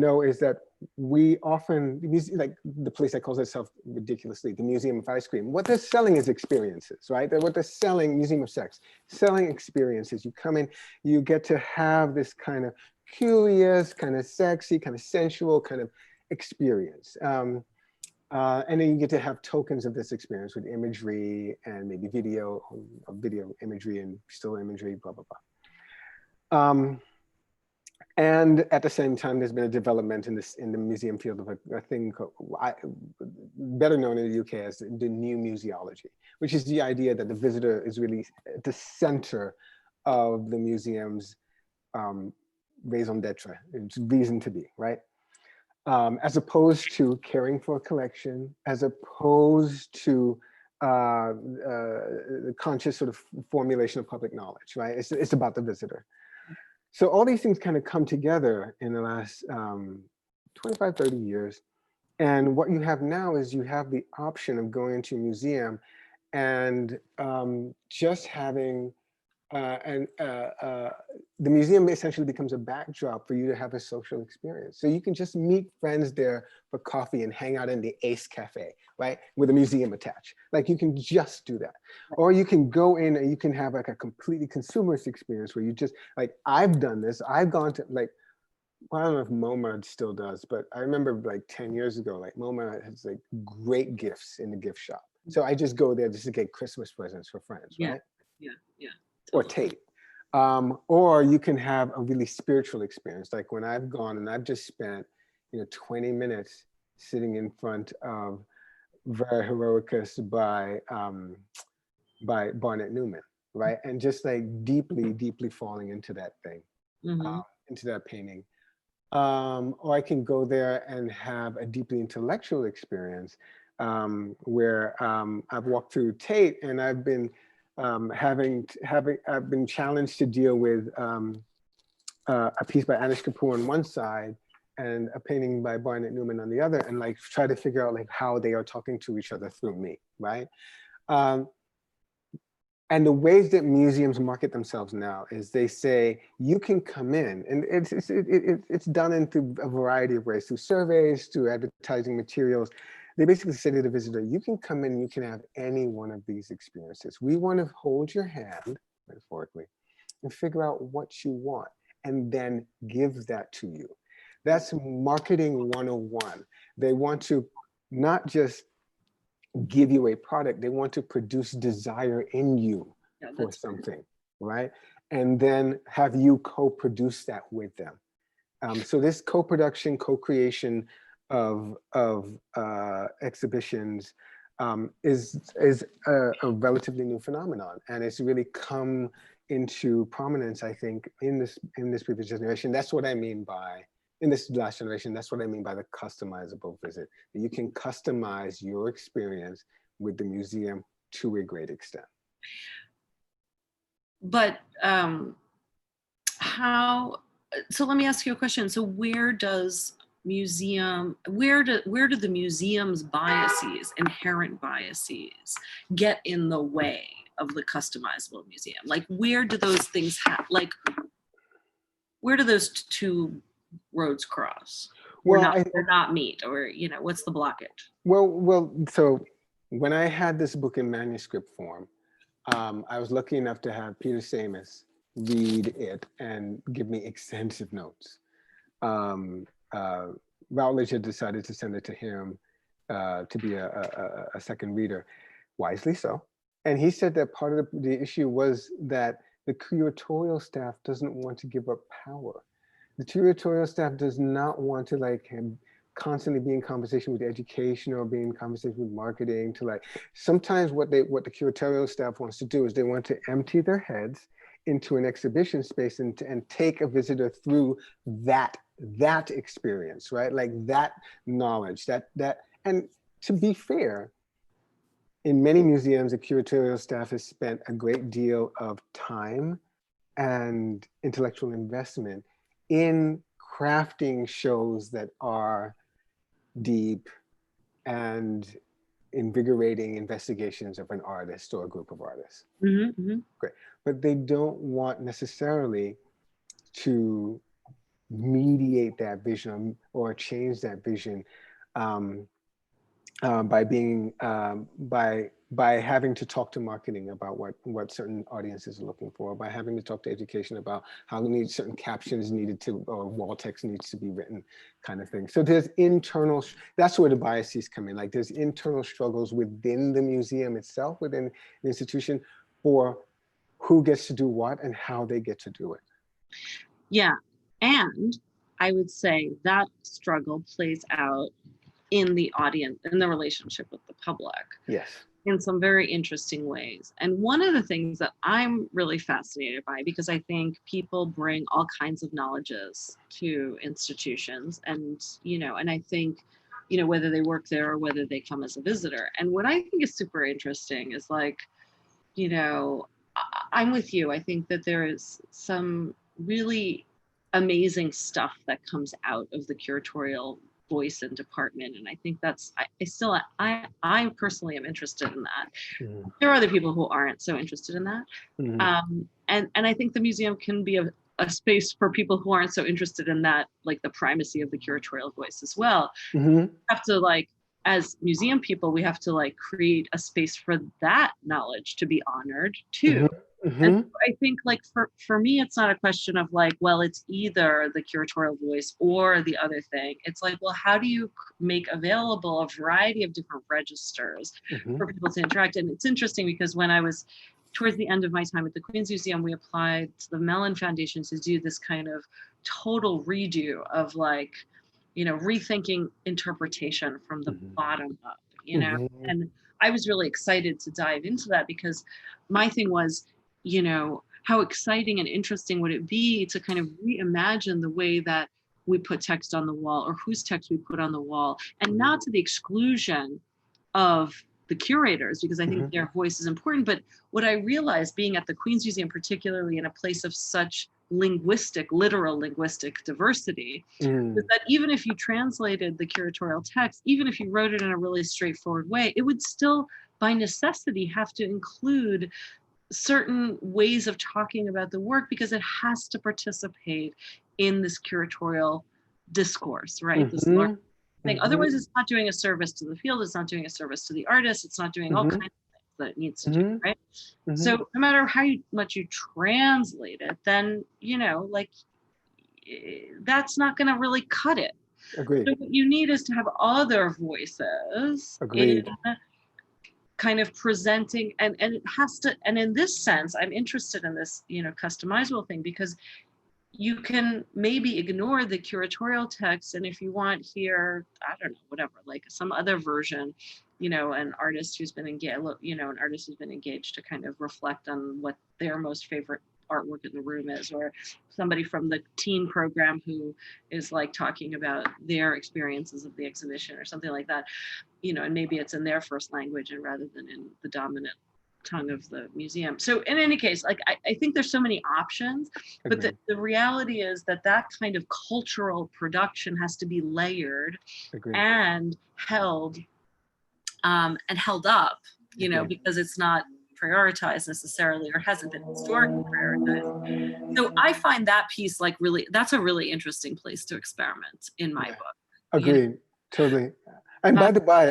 know is that we often, like the place that calls itself ridiculously the Museum of Ice Cream, what they're selling is experiences, right? What they're selling, Museum of Sex, selling experiences. You come in, you get to have this kind of curious, kind of sexy, kind of sensual kind of experience. And then you get to have tokens of this experience with imagery and maybe video imagery and still imagery, blah, blah, blah. And at the same time, there's been a development in the museum field of a thing called, better known in the UK as the new museology, which is the idea that the visitor is really at the center of the museum's raison d'etre, its reason to be, right? As opposed to caring for a collection, as opposed to the conscious sort of formulation of public knowledge, right? It's about the visitor. So all these things kind of come together in the last 25, 30 years. And what you have now is you have the option of going into a museum and just having, the museum essentially becomes a backdrop for you to have a social experience. So you can just meet friends there for coffee and hang out in the Ace Cafe, right? With a museum attached. Like you can just do that. Or you can go in and you can have like a completely consumerist experience where you just, like, I've done this. I've gone to like, well, I don't know if MoMA still does, but I remember like 10 years ago, like MoMA has like great gifts in the gift shop. So I just go there just to get Christmas presents for friends, right? Yeah. Or Tate. Or you can have a really spiritual experience. Like when I've gone and I've just spent, 20 minutes sitting in front of Vera Heroicus by Barnett Newman, right? And just like deeply, deeply falling into that thing, into that painting. Or I can go there and have a deeply intellectual experience where I've walked through Tate and I've been I've been challenged to deal with a piece by Anish Kapoor on one side and a painting by Barnett Newman on the other, and like try to figure out like how they are talking to each other through me, right? And the ways that museums market themselves now is they say you can come in, and it's done in through a variety of ways, through surveys, through advertising materials. They basically say to the visitor, you can come in, you can have any one of these experiences. We want to hold your hand, metaphorically, and figure out what you want, and then give that to you. That's marketing 101. They want to not just give you a product, they want to produce desire in you for something, right? And then have you co-produce that with them. So this co-production, co-creation of exhibitions is a relatively new phenomenon, and it's really come into prominence, I think, in this previous generation. That's what I mean by, in this last generation, that's what I mean by the customizable visit. That you can customize your experience with the museum to a great extent. But so let me ask you a question. So where do the museum's biases, inherent biases, get in the way of the customizable museum? Like where do those things like where do those two roads cross? Well, or not meet, or what's the blockage? Well, so when I had this book in manuscript form, I was lucky enough to have Peter Samus read it and give me extensive notes. Routledge had decided to send it to him, to be a second reader, wisely so. And he said that part of the issue was that the curatorial staff doesn't want to give up power. The curatorial staff does not want to like constantly be in conversation with education or be in conversation with marketing to like, sometimes what the curatorial staff wants to do is they want to empty their heads into an exhibition space and take a visitor through that experience, right? Like that knowledge, and to be fair, in many museums, the curatorial staff has spent a great deal of time and intellectual investment in crafting shows that are deep and invigorating investigations of an artist or a group of artists. Great. But they don't want necessarily to mediate that vision or change that vision by having to talk to marketing about what certain audiences are looking for, by having to talk to education about how certain captions needed to, or wall text needs to be written, kind of thing. So there's internal, that's where the biases come in. Like there's internal struggles within the museum itself, within the institution, for who gets to do what and how they get to do it. Yeah, and I would say that struggle plays out in the audience, in the relationship with the public. Yes. In some very interesting ways. And one of the things that I'm really fascinated by, because I think people bring all kinds of knowledges to institutions, and, and I think, whether they work there or whether they come as a visitor. And what I think is super interesting is like, I'm with you. I think that there is some really amazing stuff that comes out of the curatorial voice and department, and I think that's I personally am interested in that. Mm-hmm. There are other people who aren't so interested in that. Mm-hmm. And I think the museum can be a space for people who aren't so interested in that, like the primacy of the curatorial voice as well. Mm-hmm. We have to, like, as museum people, we have to like create a space for that knowledge to be honored too. Mm-hmm. Mm-hmm. And I think like for me, it's not a question of like, well, it's either the curatorial voice or the other thing. It's like, well, how do you make available a variety of different registers mm-hmm. for people to interact? And it's interesting because when I was towards the end of my time at the Queen's Museum, we applied to the Mellon Foundation to do this kind of total redo of like, rethinking interpretation from the mm-hmm. bottom up, mm-hmm. and I was really excited to dive into that because my thing was, how exciting and interesting would it be to kind of reimagine the way that we put text on the wall, or whose text we put on the wall, and not to the exclusion of the curators, because I think mm-hmm. their voice is important. But what I realized being at the Queen's Museum, particularly in a place of such literal linguistic diversity, is that even if you translated the curatorial text, even if you wrote it in a really straightforward way, it would still by necessity have to include certain ways of talking about the work, because it has to participate in this curatorial discourse, right? Mm-hmm. This large thing. Mm-hmm. Otherwise, it's not doing a service to the field. It's not doing a service to the artist. It's not doing mm-hmm. all kinds of things that it needs to mm-hmm. do, right? Mm-hmm. So no matter how much you translate it, then, like, that's not going to really cut it. Agreed. So what you need is to have other voices. Agreed. Kind of presenting, and it has to, and in this sense, I'm interested in this, customizable thing, because you can maybe ignore the curatorial text, and if you want here, I don't know, whatever, like some other version, an artist who's been engaged to kind of reflect on what their most favorite artwork in the room is, or somebody from the teen program who is like talking about their experiences of the exhibition or something like that, and maybe it's in their first language and rather than in the dominant tongue of the museum. So in any case, like I think there's so many options, but the reality is that kind of cultural production has to be layered and held up, because it's not prioritized necessarily, or hasn't been historically prioritized. So I find that piece like that's a really interesting place to experiment in my book. Agreed, totally. And by the by,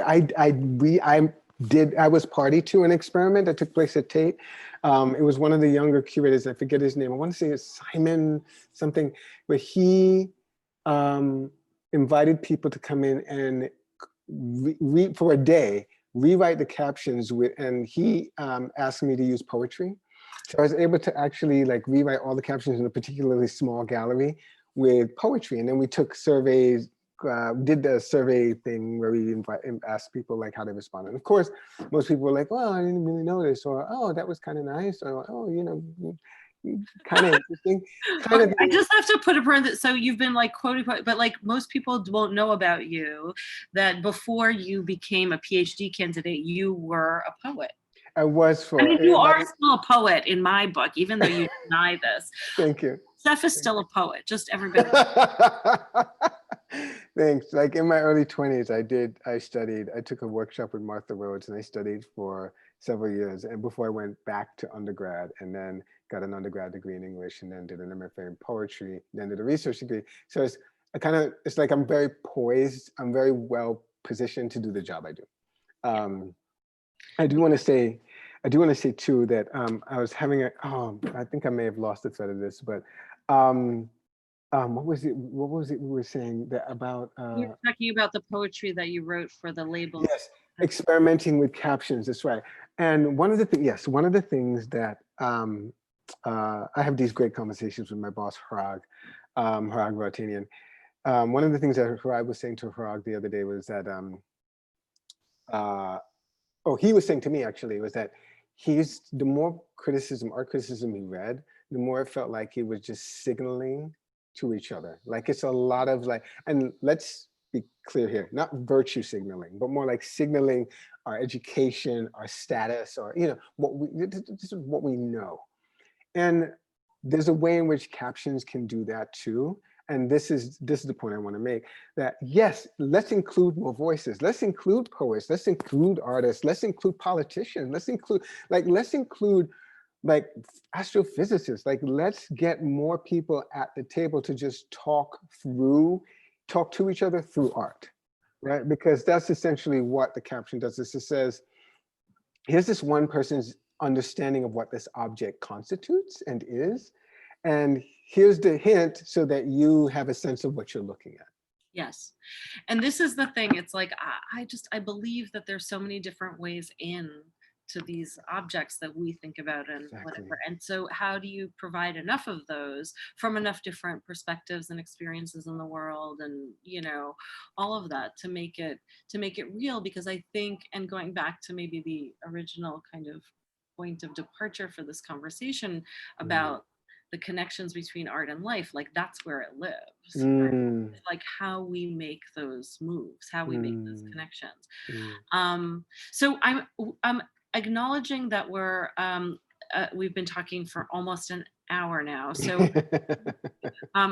I was party to an experiment that took place at Tate. It was one of the younger curators, I forget his name. I want to say it's Simon something, but he invited people to come in and for a day, rewrite the captions and he asked me to use poetry. So I was able to actually like rewrite all the captions in a particularly small gallery with poetry. And then we took surveys, did the survey thing where we asked people like how they responded. And of course, most people were like, well, I didn't really notice, or, oh, that was kind of nice, or, oh, you know, kind of interesting. I just have to put a parenthesis. So you've been like quoted, but like most people won't know about you that before you became a PhD candidate, you were a poet. I was for. I mean, you are still a poet in my book, even though you deny this. Thank you. Seph is still a poet, just everybody. Thanks. Like in my early 20s, I took a workshop with Martha Rhodes and I studied for several years. And before I went back to undergrad and then got an undergrad degree in English and then did an MFA in poetry, then did a research degree. So it's like I'm very poised. I'm very well positioned to do the job I do. I do want to say too that I was having I think I may have lost the thread of this, but what was it we were saying that about you were talking about the poetry that you wrote for the label. Yes, experimenting with captions, that's right. And one of the things that I have these great conversations with my boss Harag Vartanian. One of the things that Harag was saying to Harag the other day was that he was saying to me actually, was that the more art criticism he read, the more it felt like he was just signaling to each other. Like it's a lot of like, and let's be clear here, not virtue signaling, but more like signaling our education, our status, or, you know, this is what we know. And there's a way in which captions can do that too. And this is the point I want to make, that yes, let's include more voices. Let's include poets. Let's include artists. Let's include politicians. Let's include like astrophysicists. Like let's get more people at the table to just talk to each other through art, right? Because that's essentially what the caption does. It says, here's this one person's understanding of what this object constitutes and is. And here's the hint so that you have a sense of what you're looking at. Yes. And this is the thing. It's like, I believe that there's so many different ways in to these objects that we think about and whatever. And so how do you provide enough of those from enough different perspectives and experiences in the world and, you know, all of that to make it real? Because I think, and going back to maybe the original kind of point of departure for this conversation about the connections between art and life, like that's where it lives. Right? It's like how we make those moves, how we make those connections. So I'm acknowledging that we've been talking for almost an hour now. So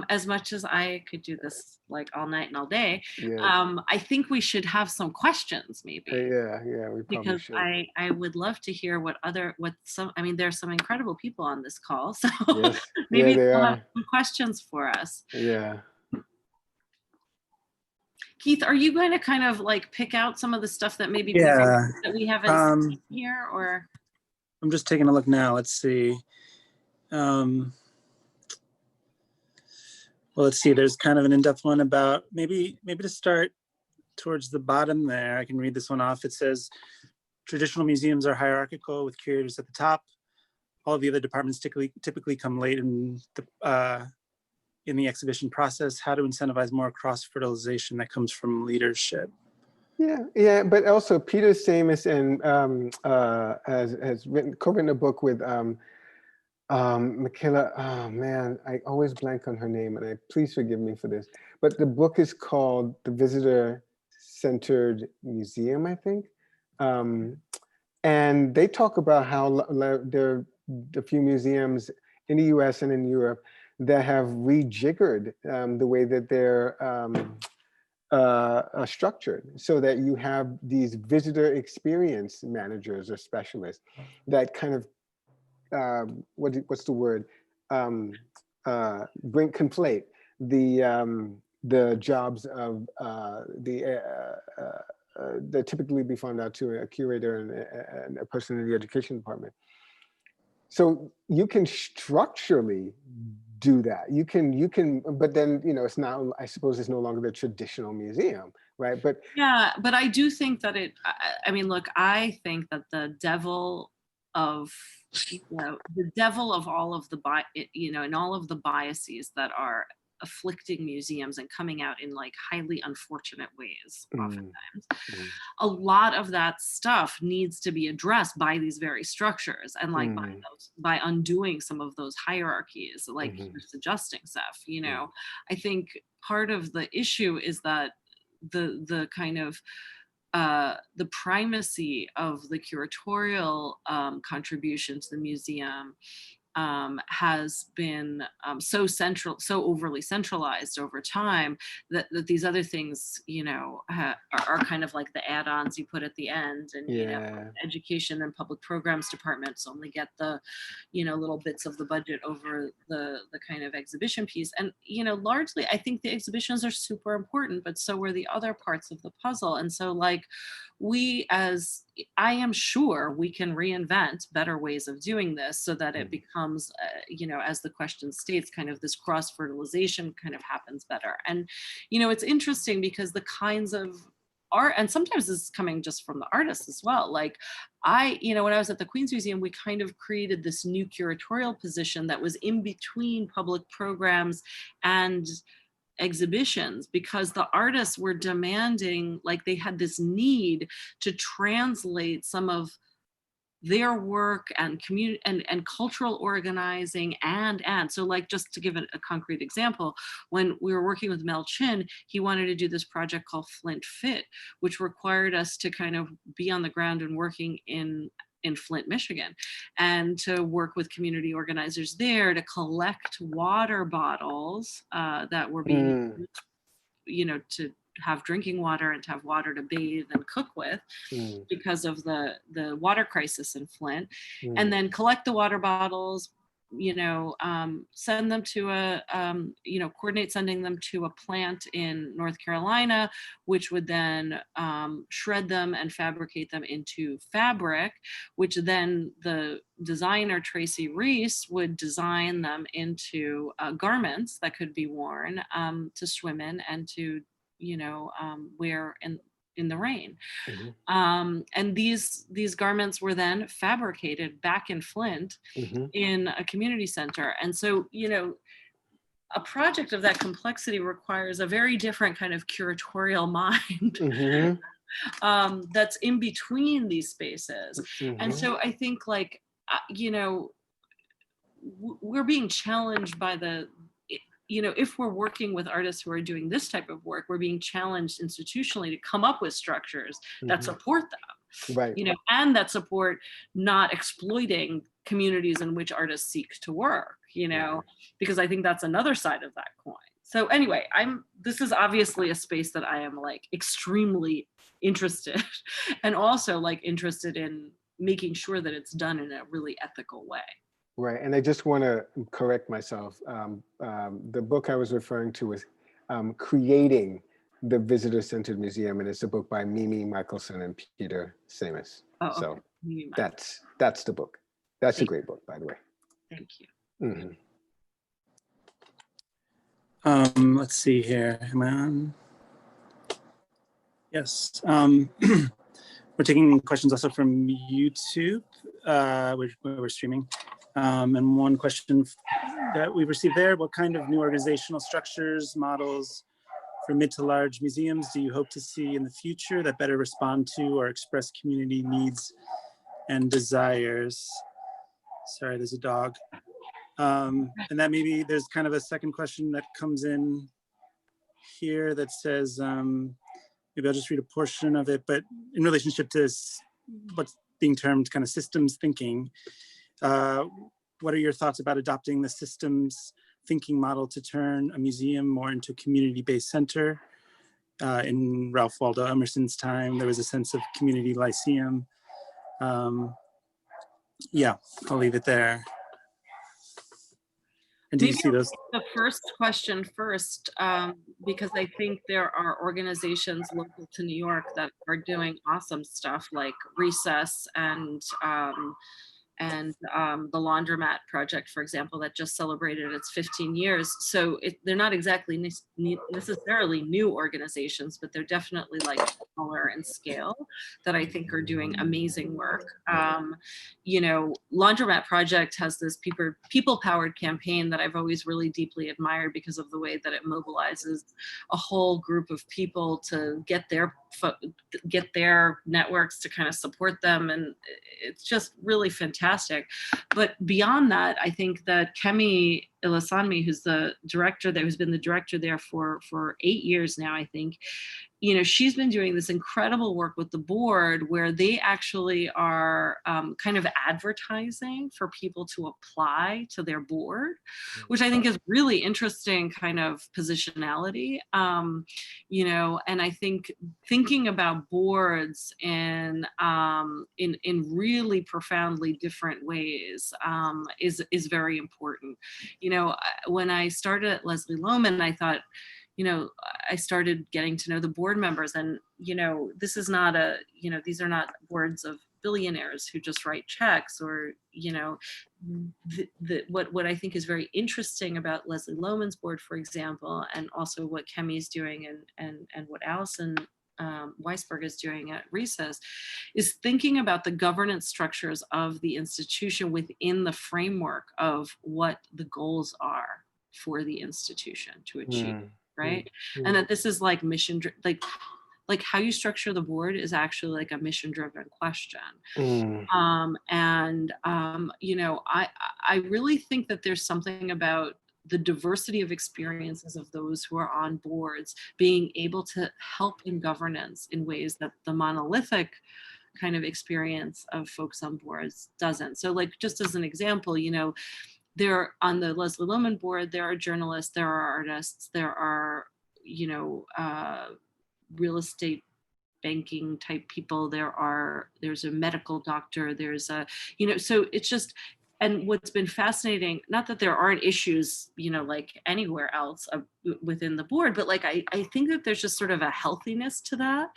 as much as I could do this like all night and all day, I think we should have some questions maybe. We probably should. I would love to hear there's some incredible people on this call. So maybe they'll have some questions for us. Yeah. Keith, are you going to kind of like pick out some of the stuff that maybe that we haven't seen here, or? I'm just taking a look now. Let's see. Well, let's see. There's kind of an in-depth one about maybe to start towards the bottom there. I can read this one off. It says, traditional museums are hierarchical with curators at the top. All of the other departments typically come late in the exhibition process. How to incentivize more cross-fertilization that comes from leadership? Yeah, but also Peter Samus and has co-written a book with Michaela. Oh man, I always blank on her name, and please forgive me for this. But the book is called The Visitor-Centered Museum, I think. And they talk about how there are a few museums in the US and in Europe that have rejiggered the way that they're structured, so that you have these visitor experience managers or specialists that kind of what's the word, conflate the jobs of that typically be found out to a curator and a person in the education department. So you can structurally do that. You can, but then, you know, it's not, I suppose it's no longer the traditional museum, right? But yeah, but I do think that I mean, look, I think that the devil of, you know, the devil of all of the you know, and all of the biases that are afflicting museums and coming out in like highly unfortunate ways oftentimes, a lot of that stuff needs to be addressed by these very structures, and like by undoing some of those hierarchies like you're suggesting, Seph. You know, I think part of the issue is that the kind of the primacy of the curatorial contribution to the museum has been so overly centralized over time that these other things, you know, are kind of like the add-ons you put at the end. And you know, education and public programs departments only get the, you know, little bits of the budget over the kind of exhibition piece. And you know, largely I think the exhibitions are super important, but so are the other parts of the puzzle. And so like I am sure we can reinvent better ways of doing this so that it becomes, you know, as the question states, kind of this cross-fertilization kind of happens better. And, you know, it's interesting because the kinds of art, and sometimes this is coming just from the artists as well. Like you know, when I was at the Queen's Museum, we kind of created this new curatorial position that was in between public programs and exhibitions, because the artists were demanding, like they had this need to translate some of their work and community and cultural organizing and so like just to give a concrete example, when we were working with Mel Chin, he wanted to do this project called Flint Fit, which required us to kind of be on the ground and working in Flint, Michigan, and to work with community organizers there to collect water bottles that were being used, you know, to have drinking water and to have water to bathe and cook with because of the water crisis in Flint, and then collect the water bottles, you know, send them to you know, coordinate sending them to a plant in North Carolina, which would then shred them and fabricate them into fabric, which then the designer Tracy Reese would design them into garments that could be worn to swim in and to, you know, wear in the rain. And these garments were then fabricated back in Flint in a community center. And so, you know, a project of that complexity requires a very different kind of curatorial mind that's in between these spaces. And so I think like, you know, we're being challenged by you know, if we're working with artists who are doing this type of work, we're being challenged institutionally to come up with structures that support them, right? You know, and that support not exploiting communities in which artists seek to work, you know, because I think that's another side of that coin. So anyway, this is obviously a space that I am like extremely interested and also like interested in making sure that it's done in a really ethical way. Right, and I just want to correct myself. The book I was referring to was Creating the Visitor-Centered Museum, and it's a book by Mimi Michelson and Peter Samus. Oh, so okay. that's the book. That's a great book, by the way. Thank you. Let's see here. Am I on? Yes. We're taking questions also from YouTube, where we're streaming. And one question that we received there: what kind of new organizational structures, models for mid to large museums do you hope to see in the future that better respond to or express community needs and desires? Sorry, there's a dog. And that maybe there's kind of a second question that comes in here that says, maybe I'll just read a portion of it, but in relationship to what's being termed kind of systems thinking, what are your thoughts about adopting the systems thinking model to turn a museum more into a community-based center? In Ralph Waldo Emerson's time, there was a sense of community lyceum. Yeah, I'll leave it there. And do you see those? The first question first, because I think there are organizations local to New York that are doing awesome stuff like Recess and the Laundromat Project, for example, that just celebrated its 15 years. So they're not exactly necessarily new organizations, but they're definitely like smaller in scale that I think are doing amazing work. Laundromat Project has this people-powered campaign that I've always really deeply admired because of the way that it mobilizes a whole group of people to get their networks to kind of support them, and it's just really fantastic. But beyond that, I think that Kemi Ilasanmi, who's been the director there for 8 years now, I think, she's been doing this incredible work with the board where they actually are kind of advertising for people to apply to their board, which I think is really interesting kind of positionality. And I think thinking about boards in really profoundly different ways is very important. When I started at Leslie Loman, I thought, I started getting to know the board members, and, this is not these are not boards of billionaires who just write checks, or, what I think is very interesting about Leslie Loman's board, for example, and also what Kemi's doing and what Allison Weisberg is doing at Recess, is thinking about the governance structures of the institution within the framework of what the goals are for the institution to achieve. Right. And that this is like like how you structure the board is actually like a mission driven question. I really think that there's something about the diversity of experiences of those who are on boards being able to help in governance in ways that the monolithic kind of experience of folks on boards doesn't. So like, just as an example, there on the Leslie Loman board, there are journalists, there are artists, there are, real estate banking type people, there's a medical doctor, there's a, so it's just, and what's been fascinating, not that there aren't issues, like anywhere else within the board, but like, I think that there's just sort of a healthiness to that.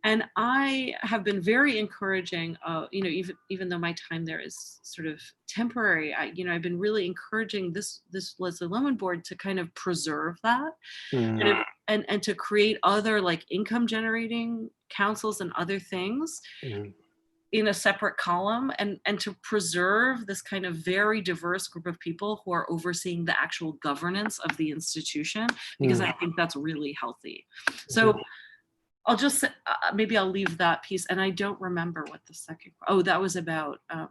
And I have been very encouraging, even though my time there is sort of temporary, I've been really encouraging this Leslie Loman board to kind of preserve that, and to create other like income generating councils and other things in a separate column, and to preserve this kind of very diverse group of people who are overseeing the actual governance of the institution, because I think that's really healthy. So I'll just maybe I'll leave that piece, and I don't remember what the second. Oh, that was about. I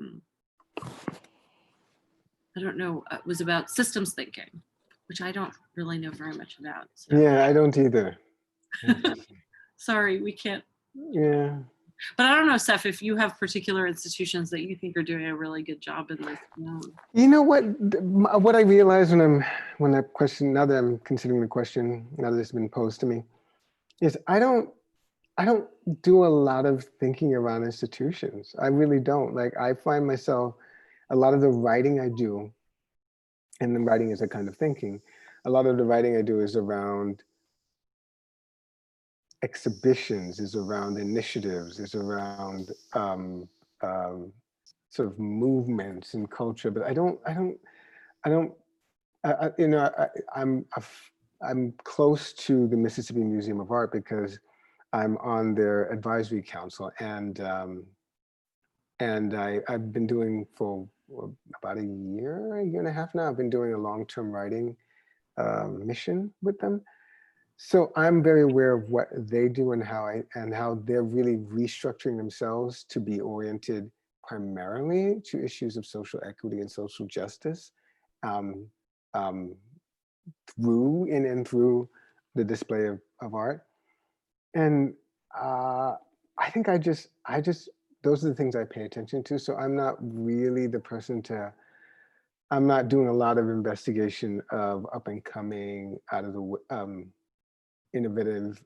don't know. It was about systems thinking, which I don't really know very much about. So. Yeah, I don't either. Sorry, we can't. Yeah. But I don't know, Seph, if you have particular institutions that you think are doing a really good job in this. You know what? What I realized when that question, now that I'm considering the question, now that it's been posed to me, is I don't do a lot of thinking around institutions. I really don't. Like, I find myself, a lot of the writing I do, and the writing is a kind of thinking, a lot of the writing I do is around exhibitions, is around initiatives, is around sort of movements and culture. But I'm close to the Mississippi Museum of Art because I'm on their advisory council, and I've been doing for about a year and a half now. I've been doing a long-term writing mission with them, so I'm very aware of what they do and how they're really restructuring themselves to be oriented primarily to issues of social equity and social justice, through the display of art. And I think I just those are the things I pay attention to. So I'm not really the person I'm not doing a lot of investigation of up and coming, out of the innovative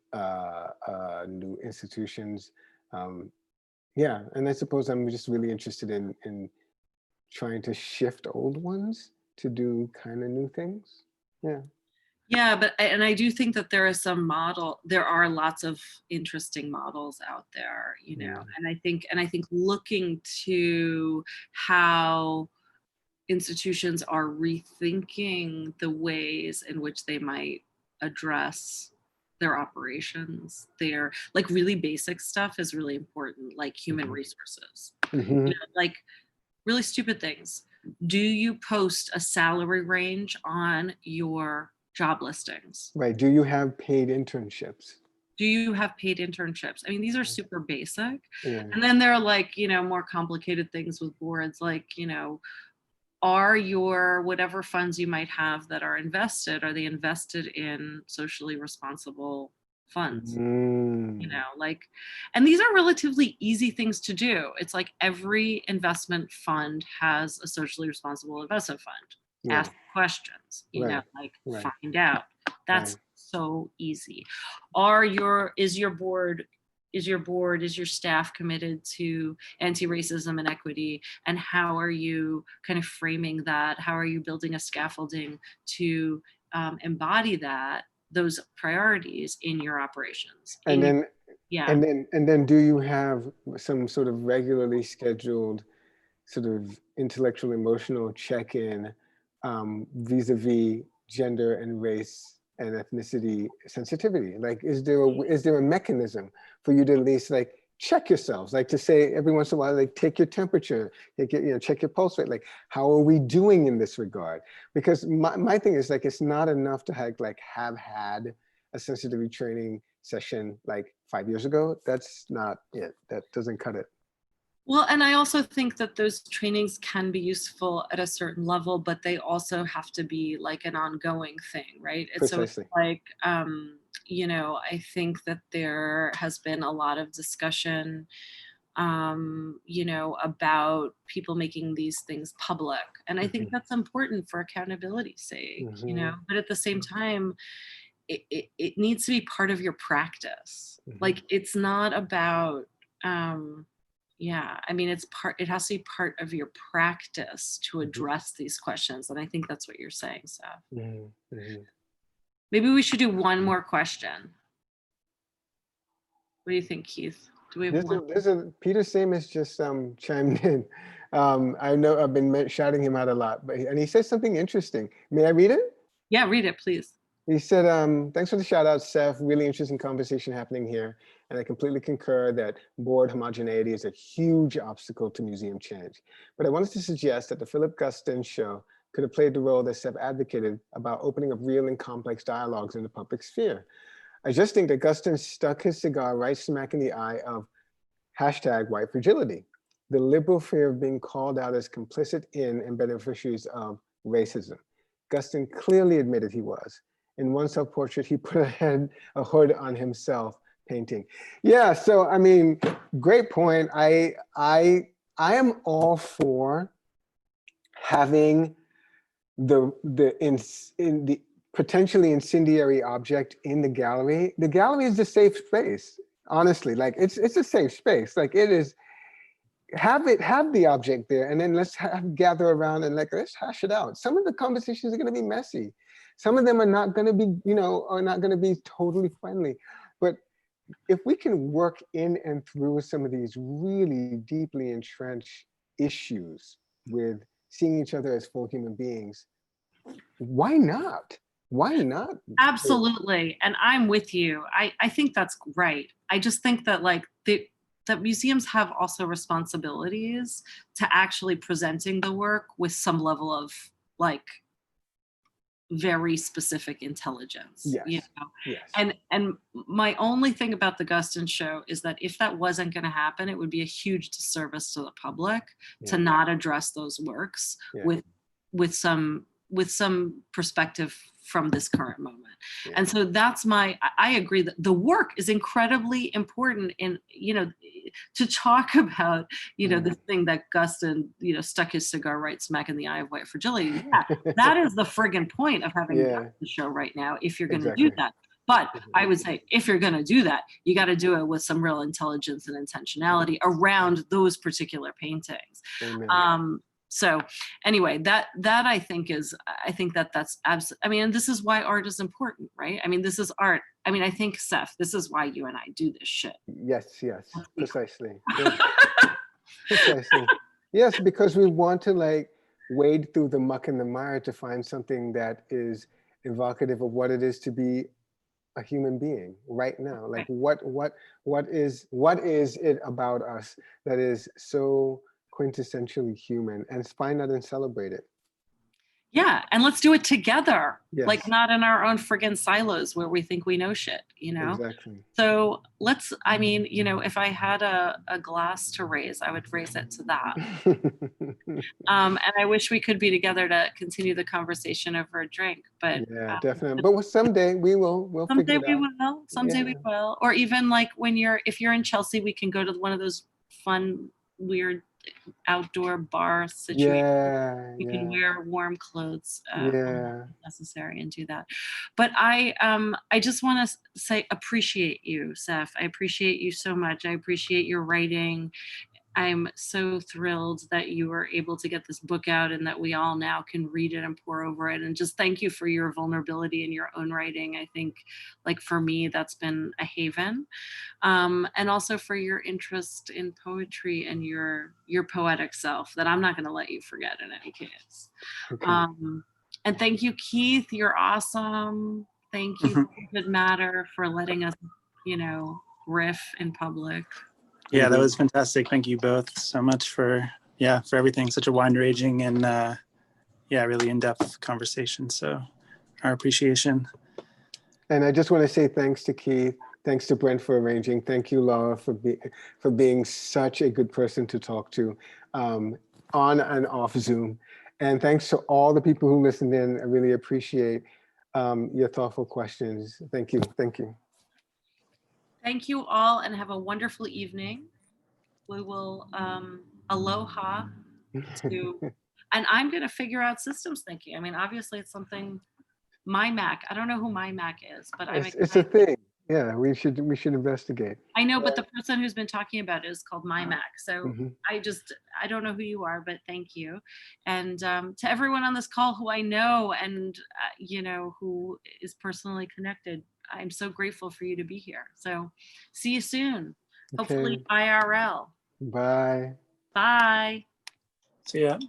new institutions. Yeah, and I suppose I'm just really interested in trying to shift old ones to do kind of new things. Yeah. Yeah, but and I do think that there are lots of interesting models out there, you know, and I think looking to how institutions are rethinking the ways in which they might address their operations, their like really basic stuff is really important, like human resources, you know, like really stupid things. Do you post a salary range on your job listings? Right. Do you have paid internships? Do you have paid internships? I mean, these are super basic. Yeah. And then there are like, you know, more complicated things with boards, like, you know, are your whatever funds you might have that are invested, are they invested in socially responsible funds? You know, like, and these are relatively easy things to do. It's like every investment fund has a socially responsible investment fund. Yeah. Ask questions, you know, like Right. find out. That's so easy. Is your staff committed to anti-racism and equity? And how are you kind of framing that? How are you building a scaffolding to embody those priorities in your operations? And then, yeah. and then do you have some sort of regularly scheduled sort of intellectual emotional check-in vis-a-vis gender and race and ethnicity sensitivity? Like, is there a mechanism for you to at least like check yourselves, like to say every once in a while, like take your temperature, check your pulse rate, like how are we doing in this regard? Because my thing is like, it's not enough to have had a sensitivity training session like 5 years ago. That's not it. That doesn't cut it. Well, and I also think that those trainings can be useful at a certain level, but they also have to be like an ongoing thing, right? Precisely. So like, you know, I think that there has been a lot of discussion, you know, about people making these things public. And I think that's important for accountability's sake, you know, but at the same time, it needs to be part of your practice. Like, it's not about, yeah, I mean, it has to be part of your practice to address these questions. And I think that's what you're saying, Seth. Maybe we should do one more question. What do you think, Keith? Do we have one? Peter Samus just chimed in. I know I've been shouting him out a lot, and he said something interesting. May I read it? Yeah, read it, please. He said, thanks for the shout out, Seph. Really interesting conversation happening here. And I completely concur that board homogeneity is a huge obstacle to museum change. But I wanted to suggest that the Philip Guston show could have played the role that Seph advocated about opening up real and complex dialogues in the public sphere. I just think that Guston stuck his cigar right smack in the eye of #white fragility, the liberal fear of being called out as complicit in and beneficiaries of racism. Guston clearly admitted he was. In one self-portrait, he put a hood on himself painting. Yeah, so I mean, great point. I am all for having the potentially incendiary object in the gallery. The gallery is a safe space, honestly. Like it's a safe space. Like it is. Have the object there, and then let's gather around and like let's hash it out. Some of the conversations are going to be messy. Some of them are not going to be, are not going to be totally friendly. But if we can work in and through some of these really deeply entrenched issues with seeing each other as full human beings, why not? Why not? Absolutely, and I'm with you. I think that's right. I just think that like that museums have also responsibilities to actually presenting the work with some level of like very specific intelligence. Yes. You know? Yes. And my only thing about the Guston show is that if that wasn't going to happen, it would be a huge disservice to the public to not address those works with some perspective from this current moment. And so that's I agree that the work is incredibly important in, to talk about, this thing that Guston, stuck his cigar right smack in the eye of white fragility. Yeah, that is the friggin' point of having the show right now, if you're going to do that. But I would say if you're going to do that, you got to do it with some real intelligence and intentionality around those particular paintings. So anyway, that I think that's absolutely, I mean, and this is why art is important, right? I mean, this is art. I mean, I think, Seph, this is why you and I do this shit. Yes, precisely. Yeah. Precisely. Yes, because we want to like wade through the muck and the mire to find something that is evocative of what it is to be a human being right now. Like what is it about us that is so quintessentially human, and find that and celebrate it. Yeah, and let's do it together. Yes. Like not in our own friggin' silos where we think we know shit, you know? Exactly. So let's, I mean, you know, if I had a glass to raise, I would raise it to that. And I wish we could be together to continue the conversation over a drink, but yeah, definitely. But someday we'll figure it out. Someday we will. Or even like if you're in Chelsea, we can go to one of those fun, weird outdoor bar situation. Yeah, you can wear warm clothes yeah, if necessary and do that. But I just want to say appreciate you, Seph. I appreciate you so much. I appreciate your writing. I'm so thrilled that you were able to get this book out and that we all now can read it and pour over it. And just thank you for your vulnerability in your own writing. I think, like for me, that's been a haven. And also for your interest in poetry and your poetic self that I'm not going to let you forget in any case. okay. And thank you, Keith. You're awesome. Thank you, Good Matter, for letting us, you know, riff in public. Yeah, that was fantastic. Thank you both so much for everything. Such a wide-ranging and really in-depth conversation. So our appreciation. And I just want to say thanks to Keith. Thanks to Brent for arranging. Thank you, Laura, for being such a good person to talk to on and off Zoom. And thanks to all the people who listened in. I really appreciate your thoughtful questions. Thank you. Thank you. Thank you all and have a wonderful evening. We will aloha to, and I'm going to figure out systems thinking. I mean, obviously it's something, my Mac, I don't know who my Mac is, but it's a thing. Yeah, we should investigate. I know, but the person who's been talking about it is called my Mac. So I don't know who you are, but thank you. And to everyone on this call who I know and, you know, who is personally connected, I'm so grateful for you to be here. So see you soon. Hopefully IRL. Bye. Bye. See ya.